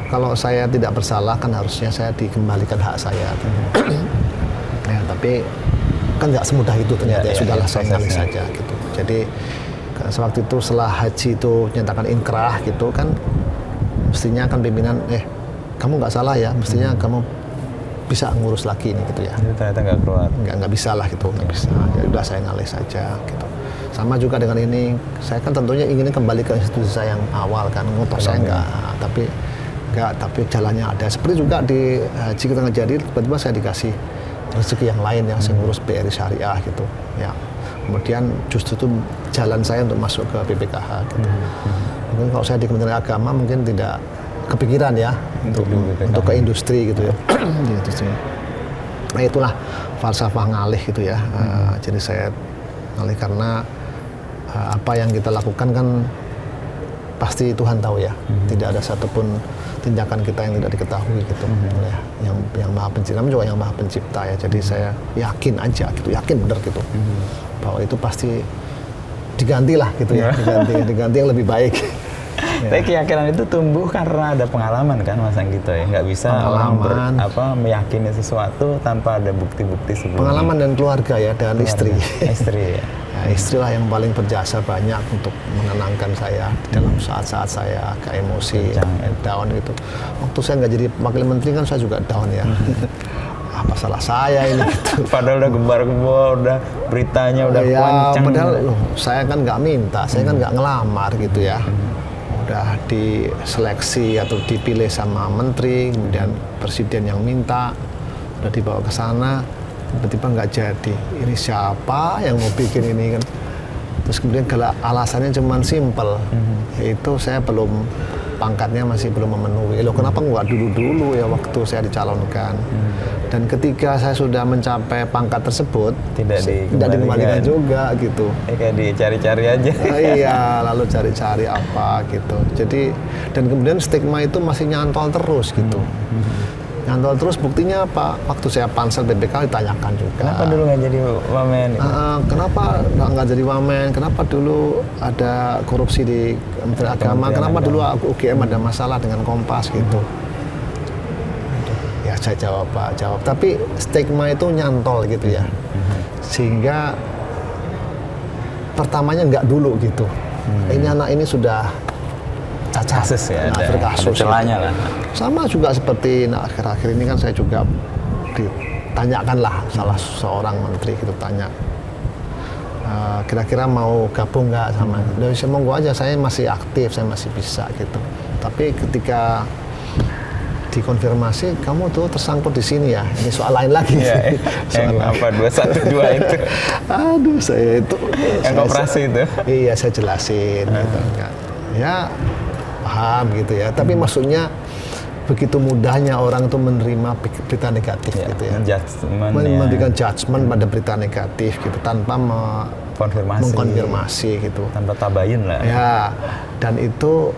S1: kalau saya tidak bersalah kan harusnya saya dikembalikan hak saya. Ya, tapi kan nggak semudah itu ternyata. Ya, sudahlah saya ngalih saja gitu. Jadi sewaktu itu setelah haji itu nyatakan inkrah gitu kan, mestinya kan pimpinan kamu nggak salah ya, mestinya kamu bisa ngurus lagi nih gitu ya.
S2: Ternyata nggak keluar.
S1: Nggak bisa lah gitu, nggak bisa. Ya udah saya ngalih saja gitu. Sama juga dengan ini, saya kan tentunya ingin kembali ke institusi saya yang awal kan, ngotot saya tapi jalannya ada. Seperti juga di haji kita ngejadi, tiba-tiba saya dikasih rezeki yang lain yang saya ngurus BRI Syariah gitu ya. Kemudian justru itu jalan saya untuk masuk ke BPKH gitu. Mungkin kalau saya di Kementerian Agama mungkin tidak kepikiran ya untuk ke industri gitu ya. Nah itulah falsafah ngalih gitu ya. Jadi saya ngalih karena apa yang kita lakukan kan pasti Tuhan tahu ya. Tidak ada satupun tindakan kita yang tidak diketahui gitu oleh yang Maha Pencipta, juga yang Maha Pencipta ya. Jadi saya yakin aja gitu, yakin benar gitu. Bahwa itu pasti diganti lah gitu ya, diganti yang lebih baik.
S2: Tapi keyakinan itu tumbuh karena ada pengalaman kan Mas Anggito ya, nggak bisa orang meyakini sesuatu tanpa ada bukti-bukti sebelumnya.
S1: Pengalaman dan keluarga ya, dan istri.
S2: Istri ya.
S1: Istri lah yang paling berjasa banyak untuk menenangkan saya di dalam saat-saat saya agak emosi, down gitu. Waktu saya nggak jadi wakil menteri kan saya juga down ya. Apa salah saya ini gitu.
S2: Padahal udah gembar-gembor, udah beritanya udah kencang.
S1: Padahal saya kan nggak minta, saya kan nggak ngelamar gitu ya. Udah diseleksi atau dipilih sama menteri, kemudian presiden yang minta, udah dibawa ke sana, tiba-tiba nggak jadi. Ini siapa yang mau bikin ini kan? Terus kemudian alasannya cuma simpel, yaitu saya pangkatnya masih belum memenuhi. Loh kenapa nggak dulu ya waktu saya dicalonkan? Dan ketika saya sudah mencapai pangkat tersebut, tidak dikembalikan juga gitu.
S2: Kayak dicari-cari aja.
S1: Iya, lalu cari-cari apa gitu. Jadi dan kemudian stigma itu masih nyantol terus gitu. Nyantol terus, buktinya apa? Waktu saya pansel BPK ditanyakan juga.
S2: Kenapa dulu nggak jadi wamen?
S1: Kenapa nggak jadi wamen? Kenapa dulu ada korupsi di Kementerian Agama? Kenapa dulu UGM ada masalah dengan Kompas gitu? Ya saya jawab. Tapi stigma itu nyantol gitu ya. Sehingga pertamanya nggak dulu gitu. Ini anak ini sudah cacat,
S2: kasus ya,
S1: berkasus
S2: celahnya lah.
S1: Sama juga seperti akhir-akhir ini kan saya juga ditanyakan lah salah seorang menteri gitu, tanya kira-kira mau gabung nggak sama Indonesia. Monggo aja, saya masih aktif, saya masih bisa gitu. Tapi ketika dikonfirmasi, kamu tuh tersangkut di sini ya, ini soal lain lagi.
S2: Ya, yang apa 212 itu?
S1: Aduh, saya itu
S2: yang operasi itu.
S1: Iya, saya jelasin gitu kan. Ya paham gitu ya, tapi maksudnya begitu mudahnya orang itu menerima berita negatif gitu ya, memberikan judgement pada berita negatif gitu tanpa mengkonfirmasi gitu,
S2: tanpa tabayun lah
S1: ya. Dan itu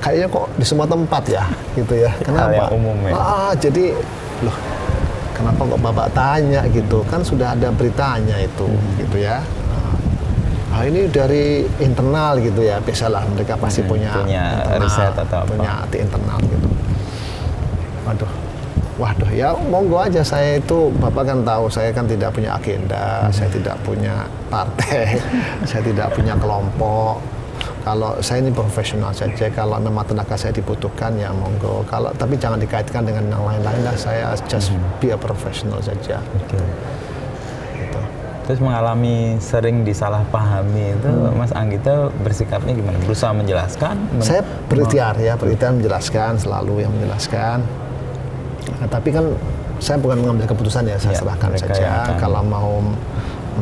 S1: kayaknya kok di semua tempat ya gitu ya. Kenapa?
S2: Hal yang umum ya.
S1: Jadi loh, kenapa kok Bapak tanya gitu, kan sudah ada beritanya itu gitu ya. Nah, ini dari internal gitu ya, biasalah mereka pasti punya
S2: riset atau apa,
S1: punya hati internal gitu. Waduh, ya monggo aja. Saya itu, Bapak kan tahu, saya kan tidak punya agenda, saya tidak punya partai, saya tidak punya kelompok. Kalau saya ini profesional saja, kalau memang tenaga saya dibutuhkan ya monggo. Tapi jangan dikaitkan dengan yang lain-lain lah. Saya just be a professional saja.
S2: Okay.
S1: Gitu.
S2: terus mengalami sering disalahpahami itu, Mas Anggito bersikapnya gimana? Berusaha menjelaskan?
S1: Saya berikhtiar menjelaskan, selalu yang menjelaskan. Nah, tapi kan saya bukan mengambil keputusan ya, saya serahkan saja. Kalau mau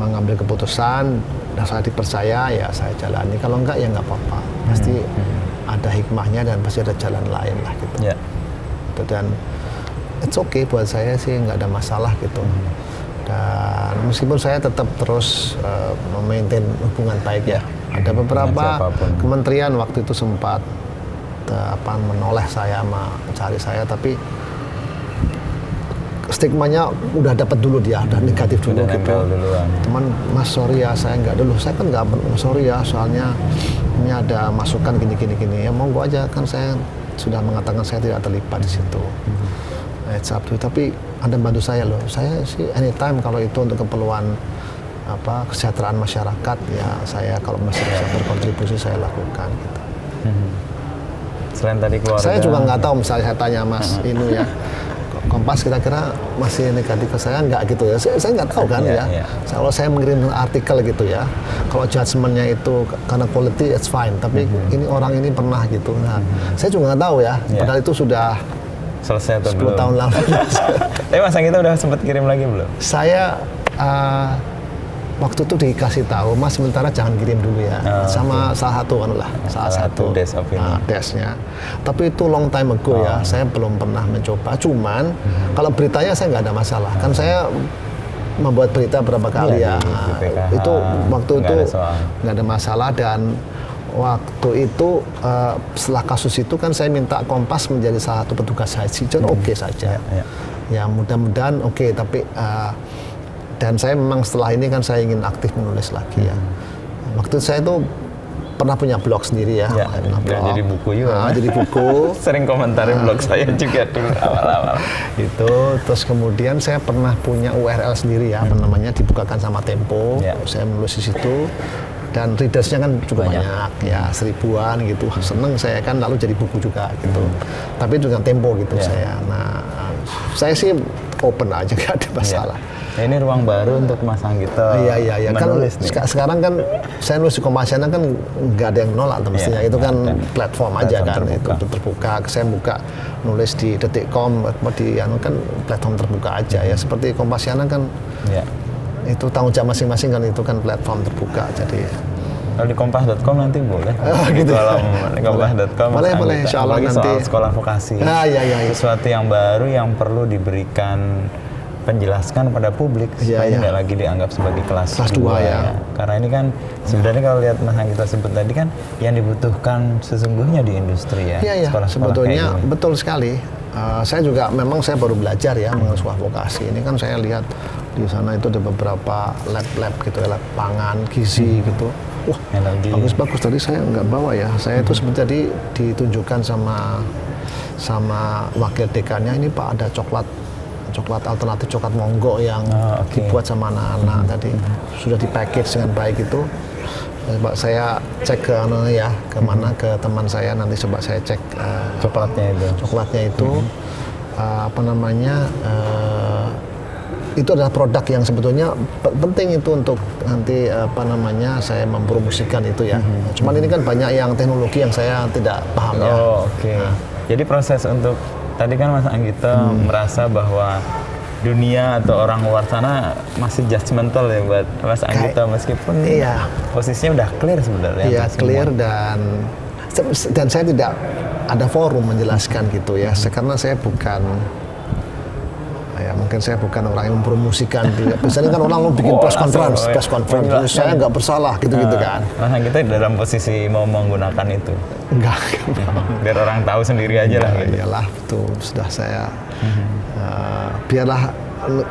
S1: mengambil keputusan dan saya dipercaya ya saya jalani. Kalau enggak ya nggak apa-apa. Pasti ada hikmahnya dan pasti ada jalan lain lah gitu.
S2: Yeah.
S1: Dan it's okay buat saya sih, nggak ada masalah gitu. Dan meskipun saya tetap terus memaintain hubungan baik ya. Ada beberapa kementerian waktu itu sempat menoleh saya, mencari saya, tapi stigmanya udah dapat dulu dia, udah negatif dulu gitu. Teman, Mas sorry ya saya nggak dulu. Saya kan nggak sorry ya, soalnya ini ada masukan gini. Ya monggo aja, kan saya sudah mengatakan saya tidak terlibat di situ. Sabtu, tapi Anda bantu saya loh. Saya sih anytime kalau itu untuk keperluan kesejahteraan masyarakat ya saya kalau masih bisa berkontribusi saya lakukan gitu.
S2: Selain tadi keluarga. Saya
S1: juga nggak tahu, misalnya saya tanya Mas Inu ya, Kompas kira-kira masih negatif ke saya nggak gitu ya? Saya nggak tahu kan ya. Kalau saya mengirim artikel gitu ya, kalau judgementnya itu karena quality it's fine, tapi ini orang ini pernah gitu. Nah, saya juga nggak tahu ya. Padahal itu sudah
S2: selesai atau
S1: 10 tahun lalu.
S2: Tapi Mas Anggito udah sempat kirim lagi belum?
S1: Saya waktu itu dikasih tahu, Mas sementara jangan kirim dulu ya, sama salah satu desnya. Tapi itu long time ago ya, saya belum pernah mencoba. Cuman kalau beritanya saya nggak ada masalah. Kan saya membuat berita berapa kali ya. Itu waktu itu nggak ada masalah. Dan waktu itu setelah kasus itu kan saya minta Kompas menjadi salah satu petugas haji, jadi oke saja. Ya mudah-mudahan oke, tapi dan saya memang setelah ini kan saya ingin aktif menulis lagi ya. Waktu itu saya itu pernah punya blog sendiri ya.
S2: Jadi buku juga.
S1: Jadi buku.
S2: Sering komentarin blog saya juga dulu awal-awal.
S1: Itu terus kemudian saya pernah punya URL sendiri ya, namanya dibukakan sama Tempo. Saya menulis di situ. Dan readersnya kan cukup banyak ya, 1000-an gitu. Seneng saya kan, lalu jadi buku juga gitu. Tapi juga Tempo gitu saya. Nah, saya sih open aja, gak ada masalah.
S2: Ya, ini ruang baru untuk Mas Anggito menulis
S1: kan, sekarang kan saya nulis di Kompasiana kan nggak ada yang menolak mestinya. Itu kan platform aja kan, itu terbuka. Saya buka nulis di Detik.com, kan platform terbuka aja ya. Seperti Kompasiana kan itu tanggung jawab masing-masing kan, itu kan platform terbuka. Jadi
S2: kalau di kompas.com nanti boleh.
S1: Gitu.
S2: Kalau di kompas.com
S1: boleh insya Allah nanti
S2: soal sekolah vokasi. Sesuatu yang baru yang perlu diberikan penjelaskan pada publik supaya nggak lagi dianggap sebagai kelas 2 ya. Karena ini kan sebenarnya kalau lihat Mas Anggito sebut tadi kan yang dibutuhkan sesungguhnya di industri ya.
S1: Sekolah sebetulnya betul sekali. Saya juga memang saya baru belajar ya mengenai sekolah vokasi. Ini kan saya lihat di sana itu ada beberapa lab gitu ya, lab pangan, gizi gitu. Wah, bagus-bagus. Tadi saya nggak bawa ya. Saya itu sebenarnya tadi ditunjukkan sama wakil dekannya, ini Pak ada coklat alternatif, coklat monggo yang dibuat sama anak-anak tadi. Sudah dipackage dengan baik itu. Coba saya cek ke ke teman saya, nanti coba saya cek coklatnya itu itu adalah produk yang sebetulnya penting itu untuk nanti saya mempromosikan itu ya. Cuman ini kan banyak yang teknologi yang saya tidak paham ya.
S2: Jadi proses untuk tadi kan Mas Anggito merasa bahwa dunia atau orang luar sana masih judgmental ya buat Mas Anggito, meskipun posisinya udah clear sebenarnya.
S1: Iya, clear dan saya tidak ada forum menjelaskan gitu ya. Karena saya mungkin saya bukan orang yang mempromosikan. Biasanya kan orang bikin press conference, saya nggak bersalah gitu-gitu kan.
S2: Mas Anggito dalam posisi mau menggunakan itu?
S1: Enggak.
S2: Biar orang tahu sendiri aja lah.
S1: Iyalah, itu sudah saya biarlah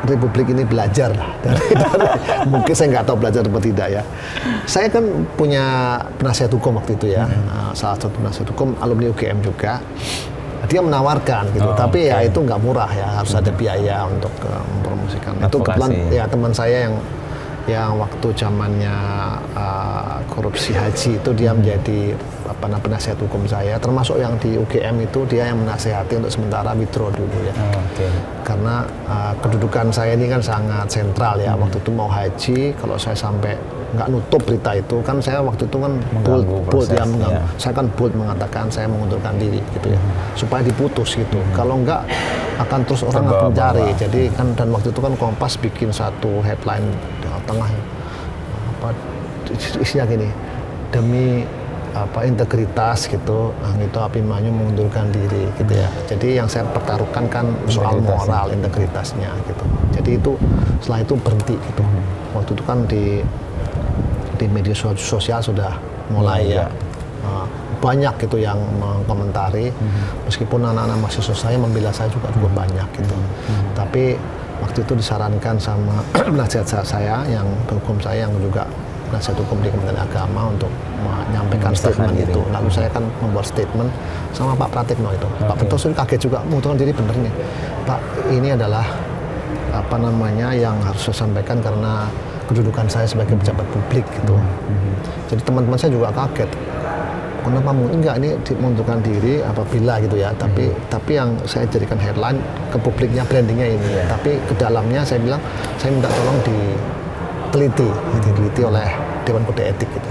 S1: Republik ini belajar lah dari mungkin saya nggak tahu belajar atau tidak ya. Saya kan punya penasihat hukum waktu itu ya, salah satu penasihat hukum alumni UGM juga. Dia menawarkan gitu, tapi ya itu nggak murah ya, harus ada biaya untuk mempromosikan. Itu kebetulan ya teman saya yang waktu zamannya korupsi haji itu dia menjadi penasihat hukum saya, termasuk yang di UGM itu dia yang menasehati untuk sementara withdraw dulu ya. Karena kedudukan saya ini kan sangat sentral ya. Waktu itu mau haji, kalau saya sampai nggak nutup berita itu kan, saya waktu itu kan bold ya, saya kan bold mengatakan saya mengundurkan diri gitu ya, supaya diputus gitu. Kalau nggak akan terus orang akan mencari. Jadi kan, dan waktu itu kan Kompas bikin satu headline di tengah isinya gini, demi integritas gitu, Anggito Abimanyu mengundurkan diri gitu ya. Jadi yang saya pertaruhkan kan soal moral, integritasnya gitu. Jadi itu setelah itu berhenti gitu. Waktu itu kan di media sosial sudah mulai ya banyak gitu yang mengkomentari, meskipun anak-anak mahasiswa saya membela saya juga banyak gitu. Tapi waktu itu disarankan sama penasihat saya yang berhukum saya, yang juga penasihat hukum di Kementerian Agama, untuk menyampaikan statement itu. Lalu saya kan membuat statement sama Pak Pratikno itu. Pak Pratikno kaget juga, mengundurkan diri bener nih. Pak, ini adalah yang harus saya sampaikan karena kedudukan saya sebagai pejabat publik gitu. Jadi teman-teman saya juga kaget. Kenapa enggak ini mengundurkan diri apabila gitu ya. Tapi yang saya jadikan headline ke publiknya, brandingnya ini. Tapi ke dalamnya saya bilang, saya minta tolong diteliti oleh Dewan Kode Etik gitu.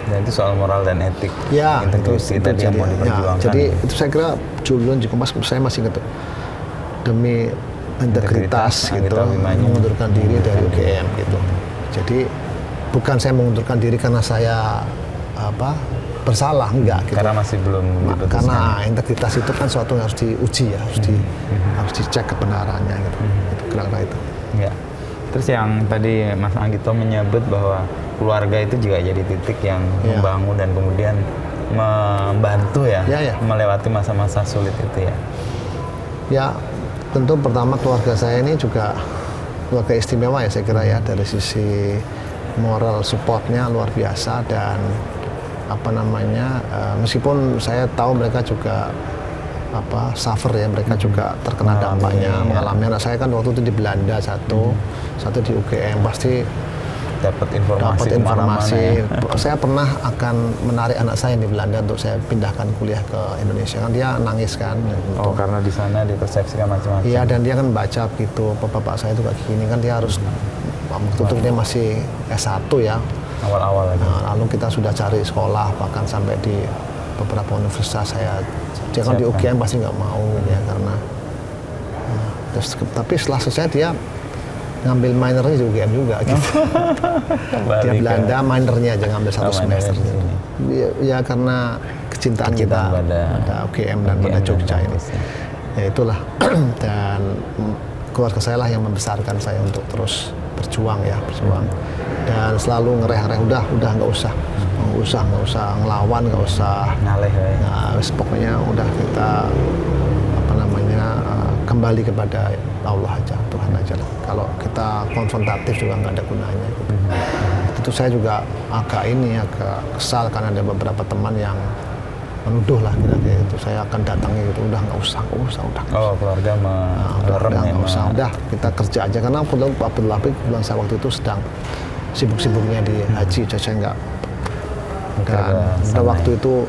S2: Dan itu soal moral dan etik.
S1: Ya, itu
S2: yang mau diperjuangkan.
S1: Jadi itu saya kira judulnya di Kompas, saya masih ingat tuh, demi integritas gitu, mengundurkan diri dari UGM gitu. Jadi bukan saya mengundurkan diri karena saya bersalah, enggak gitu.
S2: Karena masih belum diputuskan.
S1: Karena integritas itu kan suatu yang harus diuji ya, harus dicek kebenarannya gitu. Itu kira-kira itu.
S2: Ya. Terus yang tadi Mas Anggito menyebut bahwa keluarga itu juga jadi titik yang membangun dan kemudian membantu ya, melewati masa-masa sulit itu ya. Ya,
S1: tentu pertama keluarga saya ini juga keluarga istimewa ya saya kira ya, dari sisi moral supportnya luar biasa. Dan meskipun saya tahu mereka juga suffer ya, mereka juga terkena dampaknya, mengalami. Anak saya kan waktu itu di Belanda satu di UGM, pasti
S2: dapat informasi.
S1: Saya pernah akan menarik anak saya di Belanda untuk saya pindahkan kuliah ke Indonesia, kan dia nangis kan.
S2: Karena di sana dipersepsikan macam-macam.
S1: Iya, dan dia kan baca gitu, bapak saya itu kayak gini kan, dia harus waktu itu dia masih S1 ya.
S2: Awal-awal lagi.
S1: Lalu kita sudah cari sekolah, bahkan sampai di beberapa universitas dia kan di UGM pasti nggak mau ya, karena tapi setelah selesai dia ngambil minornya di UGM juga gitu. Dia Belanda minornya aja ngambil 1 semester gitu. Ya karena kecintaan kita pada UGM dan pada Jogja ini. Ya itulah. Dan keluarga saya lah yang membesarkan saya untuk terus berjuang. Dan selalu ngereh-ngereh, udah nggak usah ngelawan, nggak usah
S2: ngaleh ya.
S1: Nah, pokoknya udah kita kembali kepada Allah aja, Tuhan aja lah. Kalau kita konfrontatif juga nggak ada gunanya gitu. Itu saya juga agak kesal karena ada beberapa teman yang menuduh lah kira-kira itu. Saya akan datangi gitu, udah nggak usah udah.
S2: Keluarga
S1: udah kita kerja aja, karena Pak Abdul Wahid bilang saya waktu itu sedang sibuk-sibuknya di haji, saya nggak. Dan pada waktu itu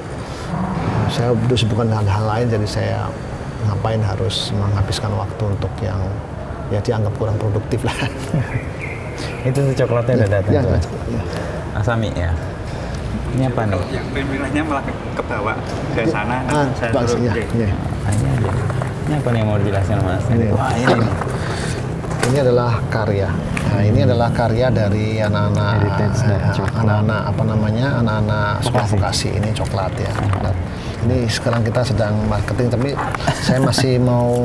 S1: saya disibukkan hal-hal lain, jadi saya ngapain harus menghabiskan waktu untuk yang ya dianggap kurang produktif lah.
S2: Itu coklatnya udah datang tuh. Asami ya. Ini apa nih?
S3: Yang pimpinannya malah ke bawah ke sana. Saya turun.
S2: Ini apa nih yang mau dijelaskan Mas? Wah,
S1: ini adalah karya. Nah, ini adalah karya dari anak-anak sekolah vokasi. Ini coklat ya. Ini sekarang kita sedang marketing, tapi saya masih mau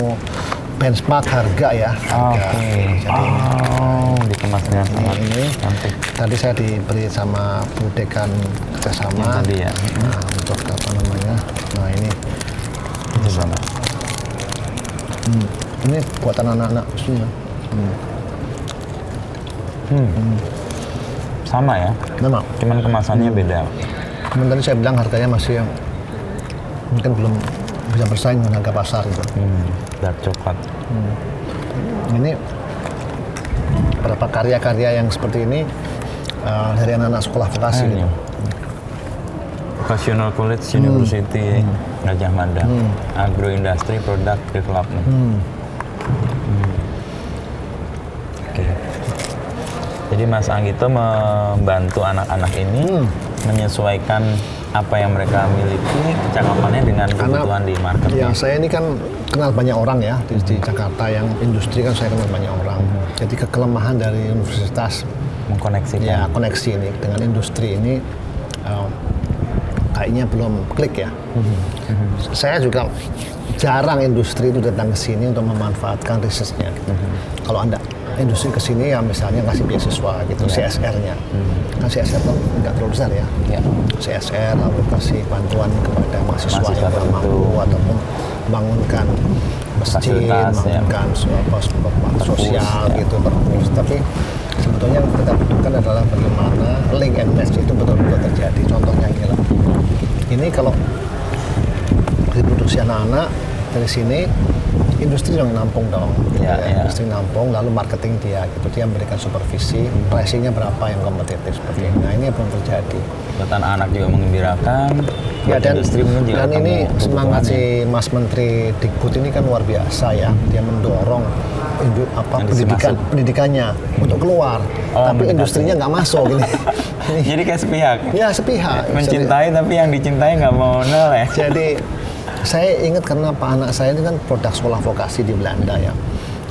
S1: benchmark harga ya.
S2: Jadi dikemasnya
S1: ini tadi saya diberi sama Bu Dekan kerjasama.
S2: Tadi ya.
S1: Nah, untuk Nah ini sana. Ini buatan anak-anak semua.
S2: Sama ya?
S1: Memang.
S2: Cuman kemasannya beda.
S1: Tadi saya bilang harganya masih mungkin belum bisa bersaing dengan harga pasar gitu.
S2: Dark coklat.
S1: Ini beberapa karya-karya yang seperti ini dari anak-anak sekolah vokasi gitu.
S2: Vocational College University Gajah Mada, Agro Industry Product Development. Oke. Jadi Mas Anggito membantu anak-anak ini menyesuaikan apa yang mereka miliki, kecakapannya dengan kebutuhan di market.
S1: Ya, saya ini kan kenal banyak orang ya di Jakarta yang industri kan saya kenal banyak orang. Jadi kekelemahan dari universitas
S2: Mengkoneksikan.
S1: ya koneksi ini dengan industri ini kayaknya belum klik ya. Saya juga jarang industri itu datang ke sini untuk memanfaatkan risetnya. Kalau Anda industri ke sini ya misalnya ngasih beasiswa gitu, CSR-nya. Kan CSR itu nggak terlalu besar ya. CSR lalu kasih bantuan kepada mahasiswa yang kurang mampu ataupun bangunkan masjid, bangunkan sosial gitu, perpus. Tapi sebetulnya yang kita butuhkan adalah bagaimana link and match itu betul-betul terjadi. Contohnya inilah. Ini kalau diproduksi anak-anak dari sini, industri yang nampung dong. Industri nampung, lalu marketing dia gitu. Dia memberikan supervisi, pricingnya berapa yang kompetitif seperti ini. Nah, ini yang belum terjadi.
S2: Buat anak-anak juga mengembirakan.
S1: Ya, dan
S2: industri juga
S1: dan ini semangat si Mas Menteri Dikbud ini kan luar biasa ya. Dia mendorong pendidikannya untuk keluar, tapi industrinya nggak masuk gini.
S2: Jadi kayak sepihak.
S1: Ya, sepihak.
S2: Mencintai tapi yang dicintai nggak mau nol ya.
S1: Jadi saya ingat karena Pak anak saya ini kan produk sekolah vokasi di Belanda ya.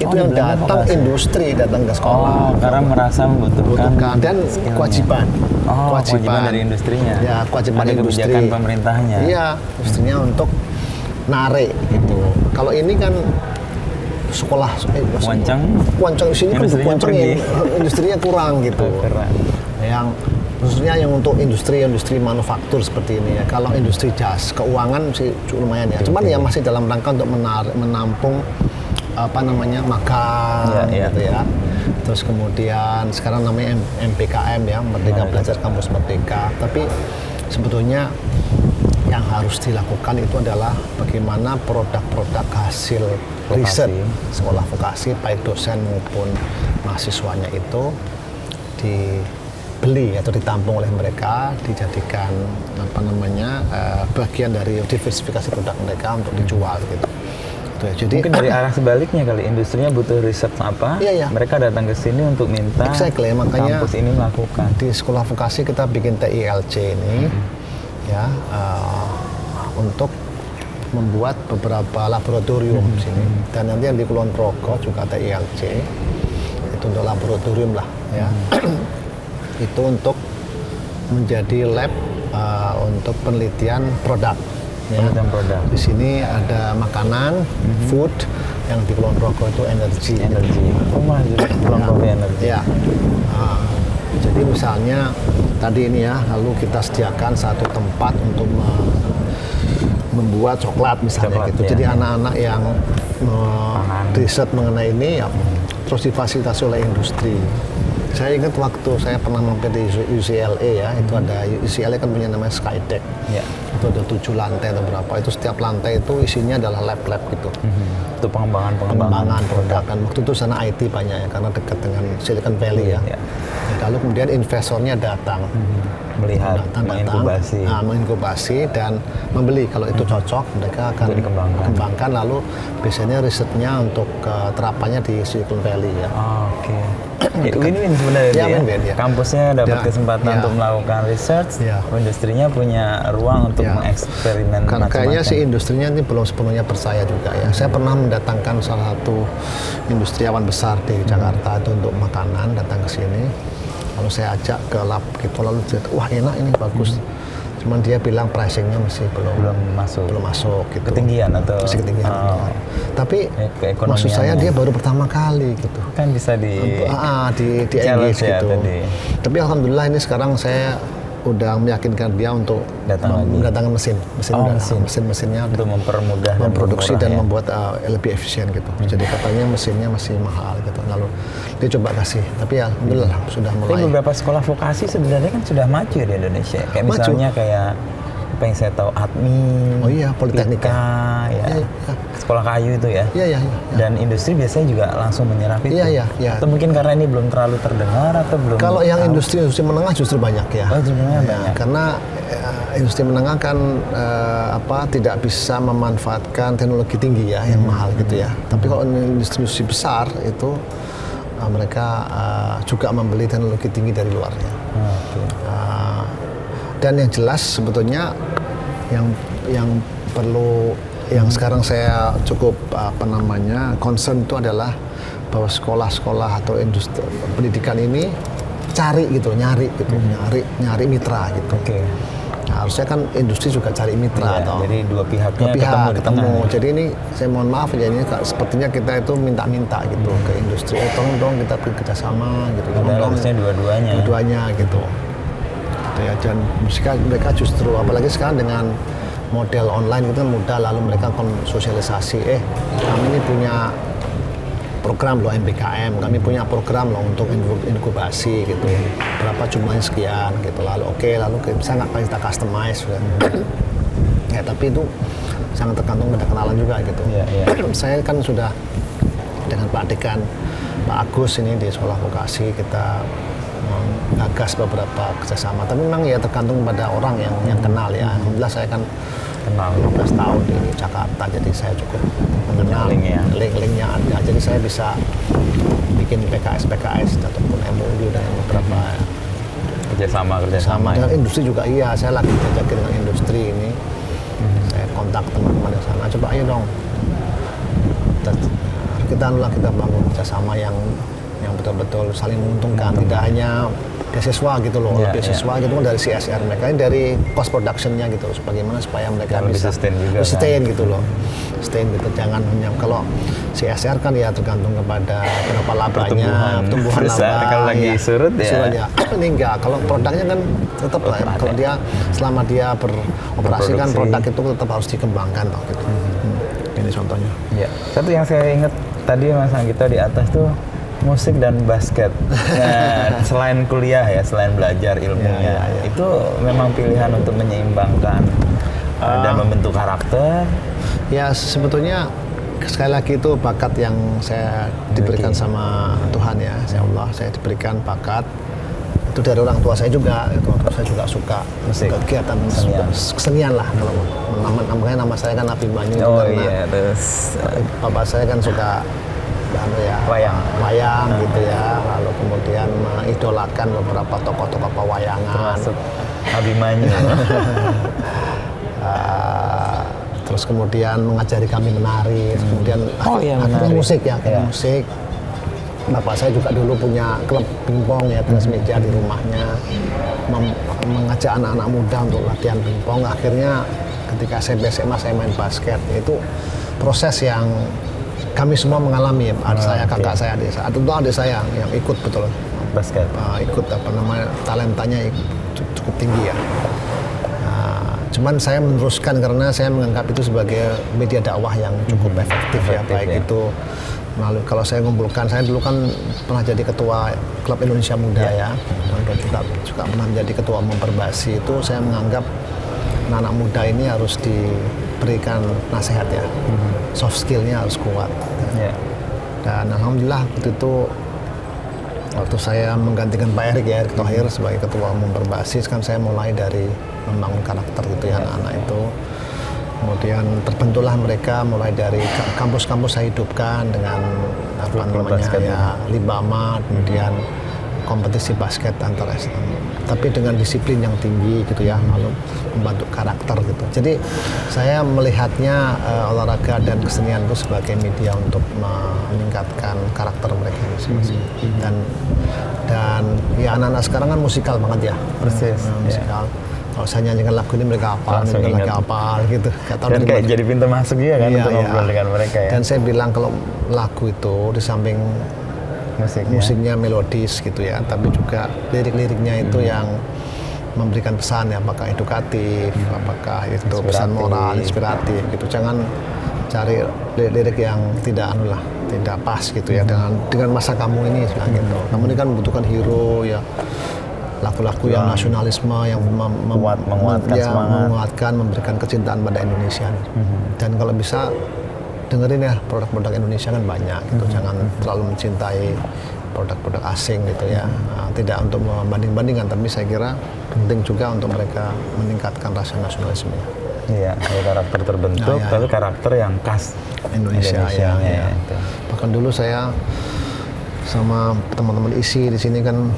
S1: Itu yang datang industri datang ke sekolah.
S2: Karena merasa membutuhkan
S1: dan kewajiban.
S2: Kewajiban dari industrinya.
S1: Ya, kewajiban
S2: ada
S1: industri.
S2: Kebijakan pemerintahnya.
S1: Iya, industrinya untuk narik gitu. Kalau ini kan sekolah Wancang di sini kan Wancang industrinya kurang gitu. Yang khususnya yang untuk industri manufaktur seperti ini ya. Kalau industri jas, keuangan sih lumayan ya. Cuman ya masih dalam rangka untuk menampung magang gitu ya. Terus kemudian sekarang namanya MPKM ya, Merdeka Belajar Kampus Merdeka. Tapi sebetulnya yang harus dilakukan itu adalah bagaimana produk-produk hasil riset sekolah vokasi baik dosen maupun mahasiswanya itu dibeli atau ditampung oleh mereka, dijadikan bagian dari diversifikasi produk mereka untuk dijual gitu. Jadi
S2: mungkin dari arah sebaliknya kali, industrinya butuh riset apa, mereka datang ke sini untuk minta
S1: makanya
S2: kampus ini melakukan.
S1: Di sekolah vokasi kita bikin TILC ini ya untuk membuat beberapa laboratorium di sini, dan nanti yang di Kulon Progo juga TILC itu untuk laboratorium lah ya. Itu untuk menjadi lab untuk penelitian produk. Ya. Di sini ada makanan, food, yang di Kulon Progo itu energi.
S2: Kulon Progo energi.
S1: Ya. Jadi misalnya tadi ini ya, lalu kita sediakan satu tempat untuk membuat coklat misalnya gitu. Jadi anak-anak yang riset mengenai ini ya, terus difasilitasi oleh industri. Saya ingat waktu saya pernah mampir di UCLA ya, itu ada UCLA kan punya namanya Skydeck. Itu ada 7 lantai atau berapa, itu setiap lantai itu isinya adalah lab-lab gitu.
S2: Itu pengembangan
S1: produk. Dan waktu itu sana IT banyak ya, karena dekat dengan Silicon Valley ya. Lalu kemudian investornya datang.
S2: Melihat,
S1: menginkubasi dan membeli. Kalau itu cocok, mereka akan kembangkan. Lalu biasanya risetnya untuk terapannya di Silicon Valley ya.
S2: Win-win sebenarnya ya. Kampusnya dapat kesempatan untuk melakukan research, industrinya punya ruang untuk mengeksperimen macam-macam.
S1: Kayaknya si industrinya ini belum sepenuhnya percaya juga ya. Saya pernah mendatangkan salah satu industriawan besar di Jakarta itu untuk makanan, datang ke sini. Lalu saya ajak ke lab gitu, lalu dia, wah enak ini, bagus. Cuman dia bilang pricingnya masih belum masuk gitu.
S2: Ketinggian atau?
S1: Masih ketinggian. Tapi maksud saya dia baru pertama kali gitu.
S2: Kan bisa di
S1: engage gitu.
S2: Tadi.
S1: Tapi alhamdulillah ini sekarang saya udah meyakinkan dia untuk mendatangkan mesinnya
S2: untuk mempermudah
S1: memproduksi dan membuat lebih efisien gitu. Jadi katanya mesinnya masih mahal gitu. Lalu dia coba kasih, tapi ya alhamdulillah sudah mulai.
S2: Tapi beberapa sekolah vokasi sebenarnya kan sudah maju di Indonesia. Kayak misalnya kayak apa yang saya tahu admin.
S1: Oh iya, Politeknik
S2: ya.
S1: Iya.
S2: Sekolah kayu itu ya.
S1: Iya.
S2: Dan industri biasanya juga langsung menyerap itu.
S1: Iya.
S2: Atau mungkin karena ini belum terlalu terdengar atau belum.
S1: Kalau yang industri menengah justru banyak ya.
S2: Oh, jumlahnya banyak.
S1: Karena industri menengah kan tidak bisa memanfaatkan teknologi tinggi ya, yang mahal gitu ya. Tapi kalau industri besar itu mereka juga membeli teknologi tinggi dari luarnya. Dan yang jelas sebetulnya yang perlu, yang sekarang saya cukup concern itu adalah bahwa sekolah-sekolah atau industri pendidikan ini nyari mitra gitu. Nah, harusnya kan industri juga cari mitra atau
S2: jadi dua pihak ketemu.
S1: Jadi ini saya mohon maaf ya, ini sepertinya kita itu minta-minta gitu ke industri, tolong dong kita kerjasama gitu.
S2: Harusnya dua-duanya
S1: gitu. Ya, dan mereka justru apalagi sekarang dengan model online itu mudah, lalu mereka sosialisasi, kami ini punya program loh MBKM, kami punya program loh untuk inkubasi gitu, berapa jumlahnya sekian gitu, lalu bisa nggak kita customize ya, tapi itu sangat tergantung pada kenalan juga gitu. Saya kan sudah dengan Pak Dekan, Pak Agus ini di sekolah vokasi kita menggagas beberapa kerjasama, tapi memang ya tergantung pada orang yang kenal ya. Alhamdulillah saya kan kenal 15 tahun di Jakarta, jadi saya cukup mengenal link-linknya ada, jadi saya bisa bikin PKS ataupun MOU dengan beberapa
S2: kerjasama
S1: dengan industri juga. Iya, saya lagi jajaki dengan industri ini. Saya kontak teman-teman di sana, coba ayo dong kita bangun kerjasama yang betul-betul saling menguntungkan, tidak hanya beasiswa gitu loh, beasiswa gitu kan dari CSR mereka, ini dari cost production-nya gitu, bagaimana supaya mereka bisa sustain gitu loh, sustain gitu. Jangan hanya kalau CSR kan ya tergantung kepada berapa labanya, pertumbuhan laba.
S2: Kalau lagi surut ya.
S1: Ini enggak, kalau produknya kan tetap lah, kalau dia selama dia beroperasi kan produk itu tetap harus dikembangkan loh gitu. Ini contohnya.
S2: Ya. Satu yang saya ingat tadi Mas Anggito di atas tuh musik dan basket. Nah, selain kuliah ya, selain belajar ilmunya, itu memang pilihan untuk menyeimbangkan dan membentuk karakter.
S1: Ya sebetulnya sekali lagi itu bakat yang saya diberikan sama Tuhan ya, Allah, saya diberikan bakat itu dari orang tua saya juga. Orang tua saya juga suka kegiatan kesenian lah. Kalau namanya nama saya kan Abimanyu.
S2: Terus
S1: bapak saya kan suka wayang gitu ya, lalu kemudian mengidolakan beberapa tokoh-tokoh pewayangan,
S2: termasuk Abimanyu.
S1: Terus kemudian mengajari kami menari, kemudian akhirnya musik. Bapak saya juga dulu punya klub pingpong ya, Transmedia di rumahnya, mengajak anak-anak muda untuk latihan pingpong. Akhirnya ketika saya SMA saya main basket, itu proses yang kami semua mengalami, kakak saya, adik saya yang ikut betul
S2: basket,
S1: ikut talentanya cukup tinggi ya. Cuman saya meneruskan karena saya menganggap itu sebagai media dakwah yang cukup efektif ya, baik itu melalui, kalau saya ngumpulkan, saya dulu kan pernah jadi ketua klub Indonesia Muda ya, dan juga pernah menjadi ketua umum Perbasi. Itu saya menganggap anak muda ini harus diberikan nasihat ya, soft skillnya harus kuat. Dan alhamdulillah waktu saya menggantikan Pak Erick Thohir sebagai ketua umum Perbasis, kan saya mulai dari membangun karakter gitu ya anak-anak itu. Kemudian terbentuklah mereka mulai dari kampus-kampus saya hidupkan dengan Libama, kemudian kompetisi basket antar SMA, tapi dengan disiplin yang tinggi gitu ya, lalu membentuk karakter gitu. Jadi saya melihatnya olahraga dan kesenian itu sebagai media untuk meningkatkan karakter mereka masing-masing. Dan ya anak-anak sekarang kan musikal banget ya.
S2: Persis.
S1: Musikal. Kalau saya nyanyikan lagu ini mereka hafal, mereka hafal gitu.
S2: Dan kayak jadi pintu masuk juga kan untuk ngobrol dengan mereka ya.
S1: Dan saya bilang kalau lagu itu di samping musiknya melodis gitu ya, tapi juga lirik-liriknya itu yang memberikan pesan ya, apakah edukatif, apakah itu pesan moral, inspiratif gitu. Jangan cari lirik yang tidak pas gitu ya, dengan masa kamu ini gitu. Kamu ini kan membutuhkan hero ya, lagu-lagu yang nasionalisme, yang menguatkan, memberikan kecintaan pada Indonesia. Dan kalau bisa dengerin ya produk-produk Indonesia kan banyak gitu. Jangan terlalu mencintai produk-produk asing gitu ya. Tidak untuk membanding-bandingkan, tapi saya kira penting juga untuk mereka meningkatkan rasa nasionalisme.
S2: Iya, ada karakter terbentuk, tapi karakter yang khas
S1: Indonesia ya. Bahkan dulu saya sama teman-teman ISI di sini kan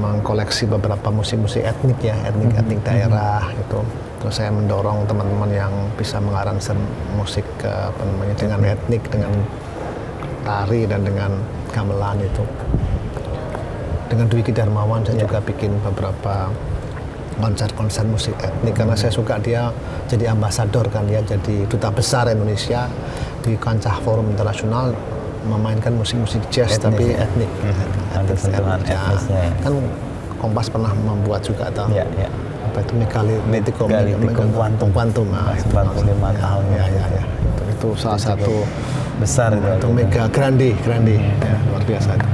S1: mengkoleksi beberapa musik-musik etnik ya, etnik daerah gitu. Terus saya mendorong teman-teman yang bisa mengaransemen musik dengan etnik, dengan tari dan dengan gamelan itu. Dengan Dwiki Darmawan saya juga bikin beberapa konser-konser musik etnik karena saya suka dia jadi ambasador kan, dia jadi duta besar Indonesia di kancah forum internasional memainkan musik-musik jazz etnis, tapi etnik.
S2: Ada sentuhan etnisnya ya.
S1: Kan Kompas pernah membuat juga atau apa itu Megalitikum Quantum
S2: 45 tahun
S1: itu salah satu
S2: besar
S1: itu Mega Grande ya, luar biasa itu.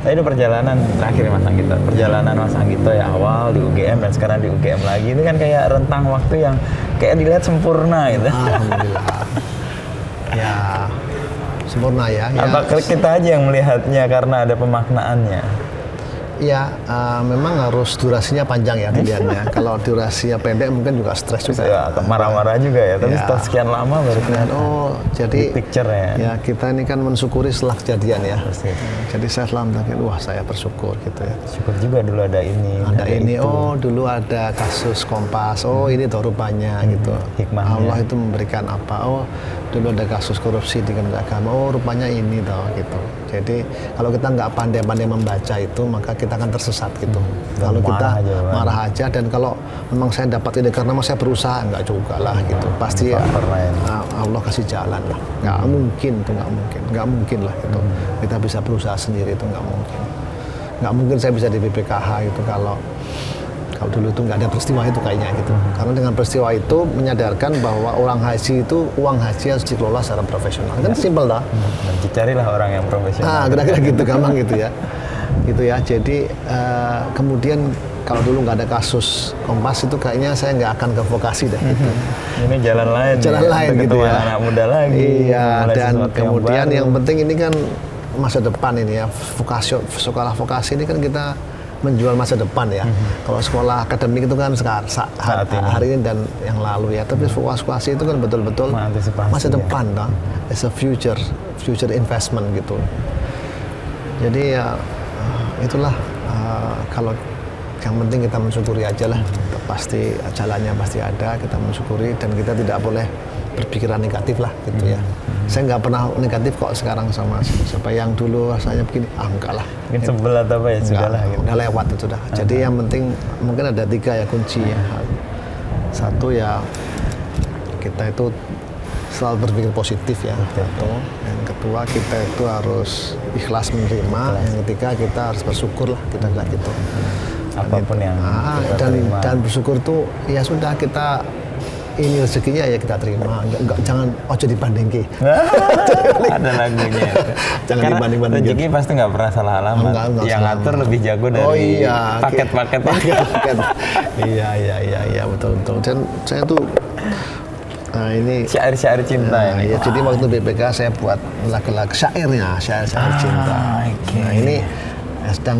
S2: Nah, itu perjalanan terakhir Mas Anggito. Perjalanan Mas Anggito ya awal di UGM dan sekarang di UGM lagi. Ini kan kayak rentang waktu yang kayak dilihat sempurna gitu.
S1: Alhamdulillah. Ya, sempurna ya.
S2: Apa kita aja yang melihatnya karena ada pemaknaannya?
S1: Ya, memang harus durasinya panjang ya dilihatnya. Kalau durasinya pendek mungkin juga stres juga.
S2: Ya, marah-marah juga ya. Tapi setelah sekian lama baru kelihatan.
S1: Oh, jadi
S2: picture-nya.
S1: Ya, kita ini kan mensyukuri setelah kejadian ya. Jadi saya selalu bilang, wah saya bersyukur gitu ya.
S2: Syukur juga dulu ada ini.
S1: Ada ini, dulu ada kasus Kompas. Oh, ini tuh rupanya gitu.
S2: Hikmahnya.
S1: Allah itu memberikan apa? Oh, dulu ada kasus korupsi di Kementerian Agama. Oh, rupanya ini toh gitu. Jadi kalau kita nggak pandai-pandai membaca itu, maka kita akan tersesat gitu. Kalau kita marah aja dan kalau memang saya dapat ini karena saya berusaha, nggak juga lah gitu. Pasti Allah kasih jalan lah. Nggak mungkin lah gitu. Kita bisa berusaha sendiri itu nggak mungkin saya bisa di BPKH gitu kalau dulu itu nggak ada peristiwa itu kayaknya gitu. Karena dengan peristiwa itu menyadarkan bahwa uang haji harus dikelola secara profesional. Kan simpel dah.
S2: Dan dicarilah orang yang profesional.
S1: Kira-kira gitu gampang gitu ya. Gitu ya. Jadi kemudian kalau dulu nggak ada kasus Kompas itu kayaknya saya nggak akan ke vokasi dah gitu.
S2: Ini jalan lain
S1: gitu ya.
S2: Anak muda lagi.
S1: Iya, dan kemudian yang penting ini kan masa depan ini ya. Sekolah vokasi ini kan kita menjual masa depan ya. Kalau sekolah akademik itu kan hari ini dan yang lalu ya. Tapi vokasi itu kan betul-betul masa depan ya. It's a future investment gitu. Jadi ya itulah kalau yang penting kita mensyukuri aja lah. Pasti jalannya pasti ada, kita mensyukuri dan kita tidak boleh berpikiran negatif lah gitu ya. Saya nggak pernah negatif kok sekarang sama siapa yang dulu rasanya begini, enggak lah.
S2: Mungkin sebel atau apa ya, sudahlah gitu.
S1: Udah lewat itu sudah. Jadi yang penting mungkin ada 3 ya kunci ya. Satu ya kita itu selalu berpikir positif ya. Satu. Yang kedua kita itu harus ikhlas menerima. Yang ketiga kita harus bersyukur lah, kita bilang gitu.
S2: Apapun yang
S1: dan bersyukur tuh ya sudah kita ini rezekinya ya kita terima, enggak jangan ojo dibandingke.
S2: Ada lagunya.
S1: Jangan dibanding-banding.
S2: Rezeki pasti nggak pernah salah alamat. Yang ngatur lebih jago dari paket-paket. Iya betul. Dan saya tuh ini syair-syair cinta
S1: ya. Jadi waktu BPK saya buat lagu-lagu syair cinta. Nah ini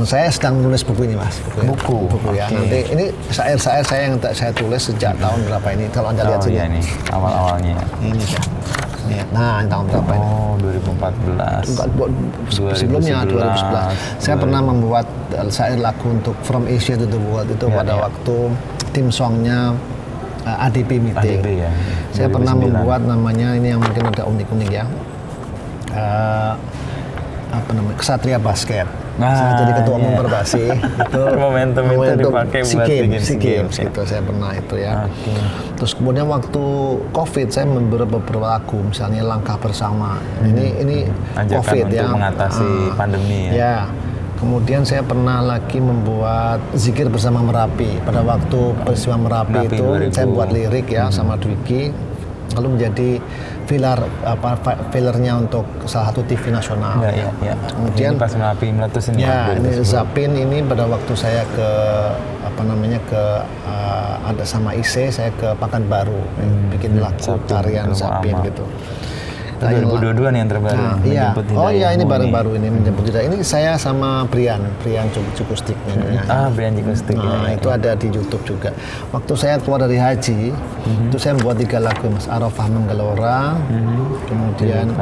S1: saya sedang menulis buku ini Mas. Buku ya. Nanti ini syair-syair saya yang saya tulis sejak tahun berapa ini kalau Anda lihat sini.
S2: Iya nih, awal-awalnya.
S1: Ini ya. Nah, tahun berapa ini?
S2: 2014.
S1: Sebelumnya 2011. Saya pernah membuat syair lagu untuk From Asia to the World itu pada waktu tim songnya ADP meeting.
S2: ADP, ya.
S1: Saya pernah membuat namanya ini yang mungkin ada unik-unik ya. Apa namanya? Kesatria Basket. Saya jadi ketua umum Perbasi itu
S2: momentum itu dipakai buat bikin
S1: SEA Games gitu. Saya pernah itu ya. Terus kemudian waktu Covid saya memberi beberapa lagu misalnya Langkah Bersama. Ini Covid
S2: untuk
S1: ya
S2: mengatasi pandemi ya.
S1: Ya. Kemudian saya pernah lagi membuat Zikir Bersama Merapi. Pada waktu peristiwa Merapi itu 2000. Saya buat lirik ya sama Dwiki. Lalu menjadi fillernya untuk salah satu TV nasional.
S2: Ya.
S1: Kemudian
S2: ini pas Merapi meletus ini.
S1: Ya, ini Zapin ini pada waktu saya ke ada sama IC, saya ke Pekanbaru bikin lagu tarian Zapin gitu.
S2: 2022 nih yang terbaru.
S1: Iya. Oh iya, ini baru-baru ini Menjemput Hidayah. Ini saya sama Brian Cikustik.
S2: Brian Cikustik.
S1: Nah, itu ada di YouTube juga. Waktu saya keluar dari haji, itu saya membuat 3 lagu, Mas. Arafah Menggelora, kemudian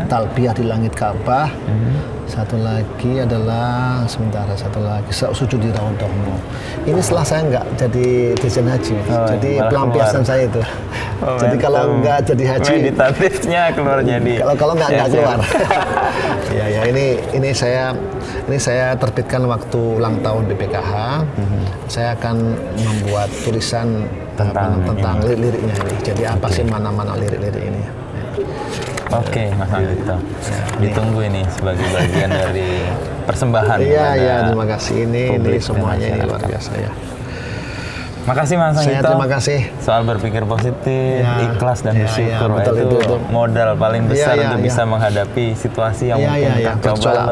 S1: Talbiyah di Langit Ka'bah, satu lagi adalah Sujud di Raudhahmu. Ini setelah saya nggak jadi dirjen haji, jadi pelampiasan saya itu. Jadi kalau nggak jadi haji,
S2: meditatifnya keluar jadi.
S1: Kalau nggak keluar. ya ini saya terbitkan waktu ulang tahun BPKH. Saya akan membuat tulisan tentang liriknya ini. Jadi apa sih mana-mana lirik-lirik ini?
S2: Oke, Mas Anggito. Ditunggu ini sebagai bagian dari persembahan.
S1: Iya, terima kasih. Ini semuanya ini luar biasa ya.
S2: Makasih Mas Anggito.
S1: Terima kasih.
S2: Soal berpikir positif, ikhlas dan bersyukur
S1: itu
S2: modal paling besar untuk bisa menghadapi situasi yang mungkin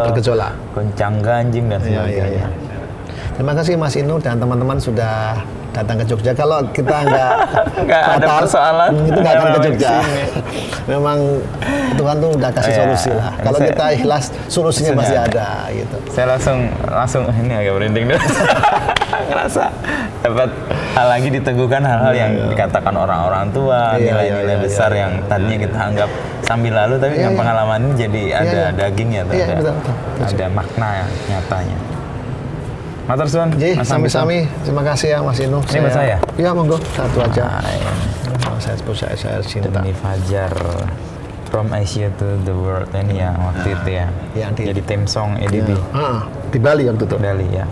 S1: bergejolak,
S2: goncang-ganjing dan sebagainya.
S1: Terima kasih Mas Inu dan teman-teman sudah datang ke Jogja. Kalau kita nggak
S2: ada persoalan,
S1: itu nggak akan ke Jogja. Memang Tuhan tuh udah kasih solusi lah. Kalau kita ikhlas, solusinya masih ada gitu.
S2: Saya langsung ini agak merinding dulu. Ngerasa dapat hal lagi diteguhkan hal-hal yang dikatakan orang-orang tua, nilai-nilai besar yang tadinya kita anggap sambil lalu, tapi dengan pengalaman ini jadi ada dagingnya, ada makna nyatanya. Matur suwun,
S1: sami-sami. Terima kasih ya Mas Inu.
S2: Ini buat saya?
S1: Iya, monggo. Satu aja. Saya cinta.
S2: Demi Fajar, From Asia to the World ini ya waktu itu ya. Jadi theme song EDB.
S1: Di Bali waktu itu.
S2: Bali ya.